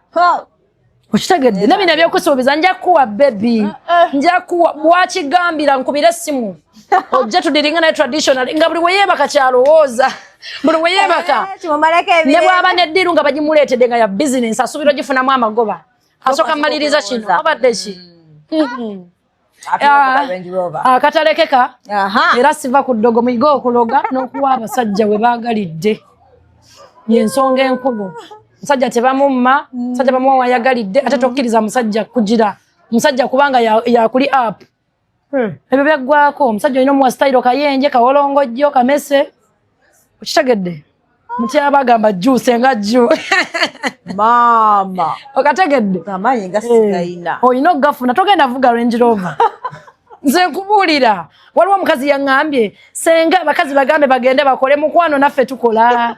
S2: okitegedde nebino ebyokusuubiza nja kuwa bebi nja kuwa bwakigambira nkubira essimu ojja tudiringa naye traditional nga buli weyeebaka kyalowooza buli weyeebaka ne bw'aba neddiru nga bagimuleetedde nga ya bizinensi asuubirwa gifunamu amagoba asooka mmaliriza kino obadde ki akatalekeka era siva ku ddogo muyiga okuloga n'okuwa abasajja we baagalidde yensonga enkulu musajja tebamumma musajja bamuwa wayagalidde ate tokkiriza musajja kugira musajja kubanga yakuli app ebyo byaggwako omusajja olina omuwa style kayenje kawolongojjo kamese okitegedde mutya bagamba juice nga ju
S1: mama
S2: okategedde
S1: amanyi gasigayina
S2: olina okugafuna togenda vuga Range Rover nze nkubuulira waliwo omukazi yaŋŋambye senga abakazi bagambe bagende bakole mukwano naffe tukola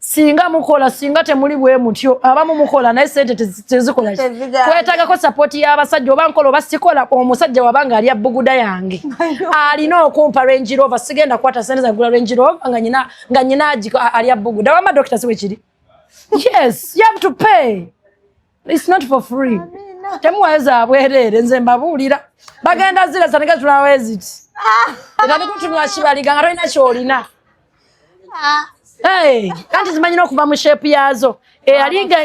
S2: singa mukola singa temuli bwe mutyo abamu mukola naye sente tezikola kwetagako support y'abasajja oba nkola oba sikola omusajja wabanga ali abuguda yange alina okumpa Range Rover sigenda kwata sente za gula Range Rover nga nyina ali abuguda wama doctor siwe kiri. Yes, you have to pay. It's not for free. Temuweza abwerere nze mbabuulira bagenda zira saneka tunaweziti era nikutunwa kibaliga nga tolina kyolina. Hey, kanti zimanyina okuva mu shape yazo alinga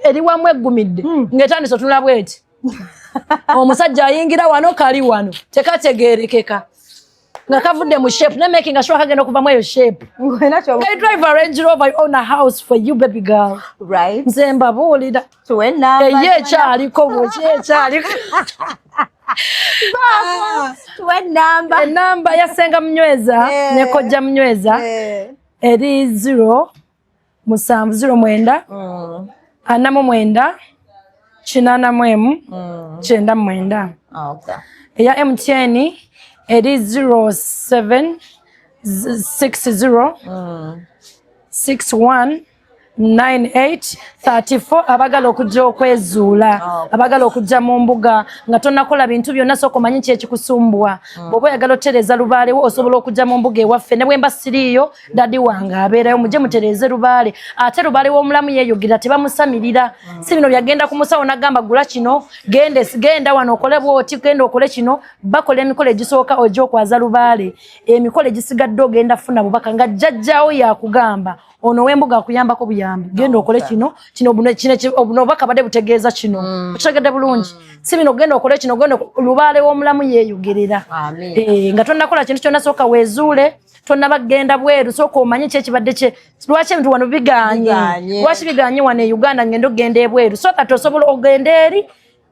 S2: eri wamu eggumidde ng'etandise otunula bweti omusajja ayingira wano kali wano tekategeerekeka nga kavudde mu shape ne making sure kagenda okuva mu eyo shape. I drive a Range Rover, I own a house for you baby girl.
S1: Right.
S2: Nze mbabuulira ye kyaliko bweki ekyaliko enamba yasenga munyweza ne kojja munyweza eri 0 musanvu 09 49 99
S1: Okay.
S2: eya MTN eri 0760 61 9834 abagala okujja okwezuula abagala okujja mu mbuga nga tonnakola bintu byonna soko manyi kye kikusumbwa bw'oba oyagala otereza lubaale wo osobola okujja mu mbuga ewaffe ne bwemba siriiyo dadi wange abeerayo mujje mutereze lubaale ate lubaale w'omulamu yeeyogera tebamusamirira si bino byagenda ku musawo n'agamba gula kino genda wano okole bwoti genda okole kino bakola emikolo egisooka ojja okwaza lubaale emikolo egisigadde ogenda funa bubaka nga jjajjaawo yakugamba ono w'embuga akuyambako buyambi genda okole kino obubaka badde butegeeza kino okitegedde bulungi si bino genda okole kino genda lubaale w'omulamu yeeyogerera nga tonnakola kintu kyonna sooka weezuule tonnabagenda bweru sooka omanye ki ekibadde kye lwaki ebintu wano biganye lwaki biganye wano e Uganda ngenda ogenda ebweru so kati osobola ogenda eri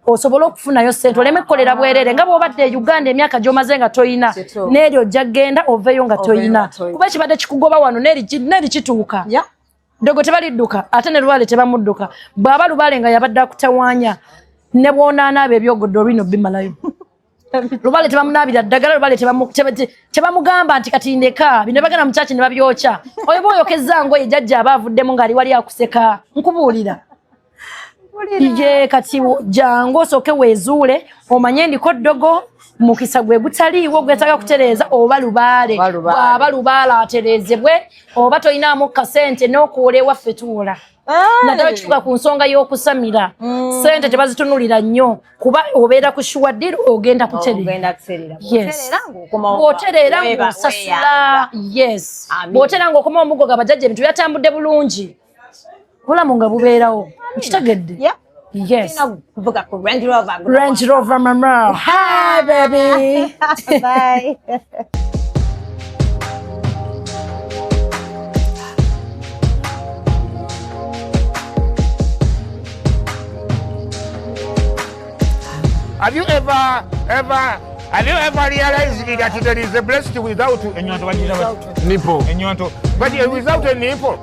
S2: osobola okufunayo sente oleme kukolera bwerere nga bw'obadde e Uganda emyaka gy'omaze nga toyina n'eri ojja genda oveeyo nga toyina kuba ekibadde kikugoba wano n'eri kituuka dogo tebalidduka ate ne lubaale tebamudduka bw'aba lubaale nga yabadde akutawaanya ne bw'onaanaaba ebyogodde olwino bimalayo lubaale tebamunaabira ddagala lubaale tebamugamba nti kati ndeka bino bagenda mu kyaki ne babyokya oyo bw'oyokeza ngoye jjajja aba avuddemu ng'ali wali akuseka nkubuulira ije kati jangu osooke weezuule omanye ndiko ddogo mukisa gwe gutaliiwo gwetaaga kutereeza oba lubaale bw'aba lubaale atereezebwe oba toyinaamu kasente n'okuwola ewaffe tuwola naddala kituuka ku nsonga y'okusamira sente tebazitunulira nnyo kuba obeera ku shuwadiri ogenda kuterera bw'oterera ng'osasula bw'oterera ng'okoma omugo ga bajjajja ebintu byatambudde bulungi bulamu nga bubeerawo ukitegedde yes Range Rover mama hi baby
S1: Bye.
S3: Have you ever realized that there is a breast without a nipple? But without a nipple.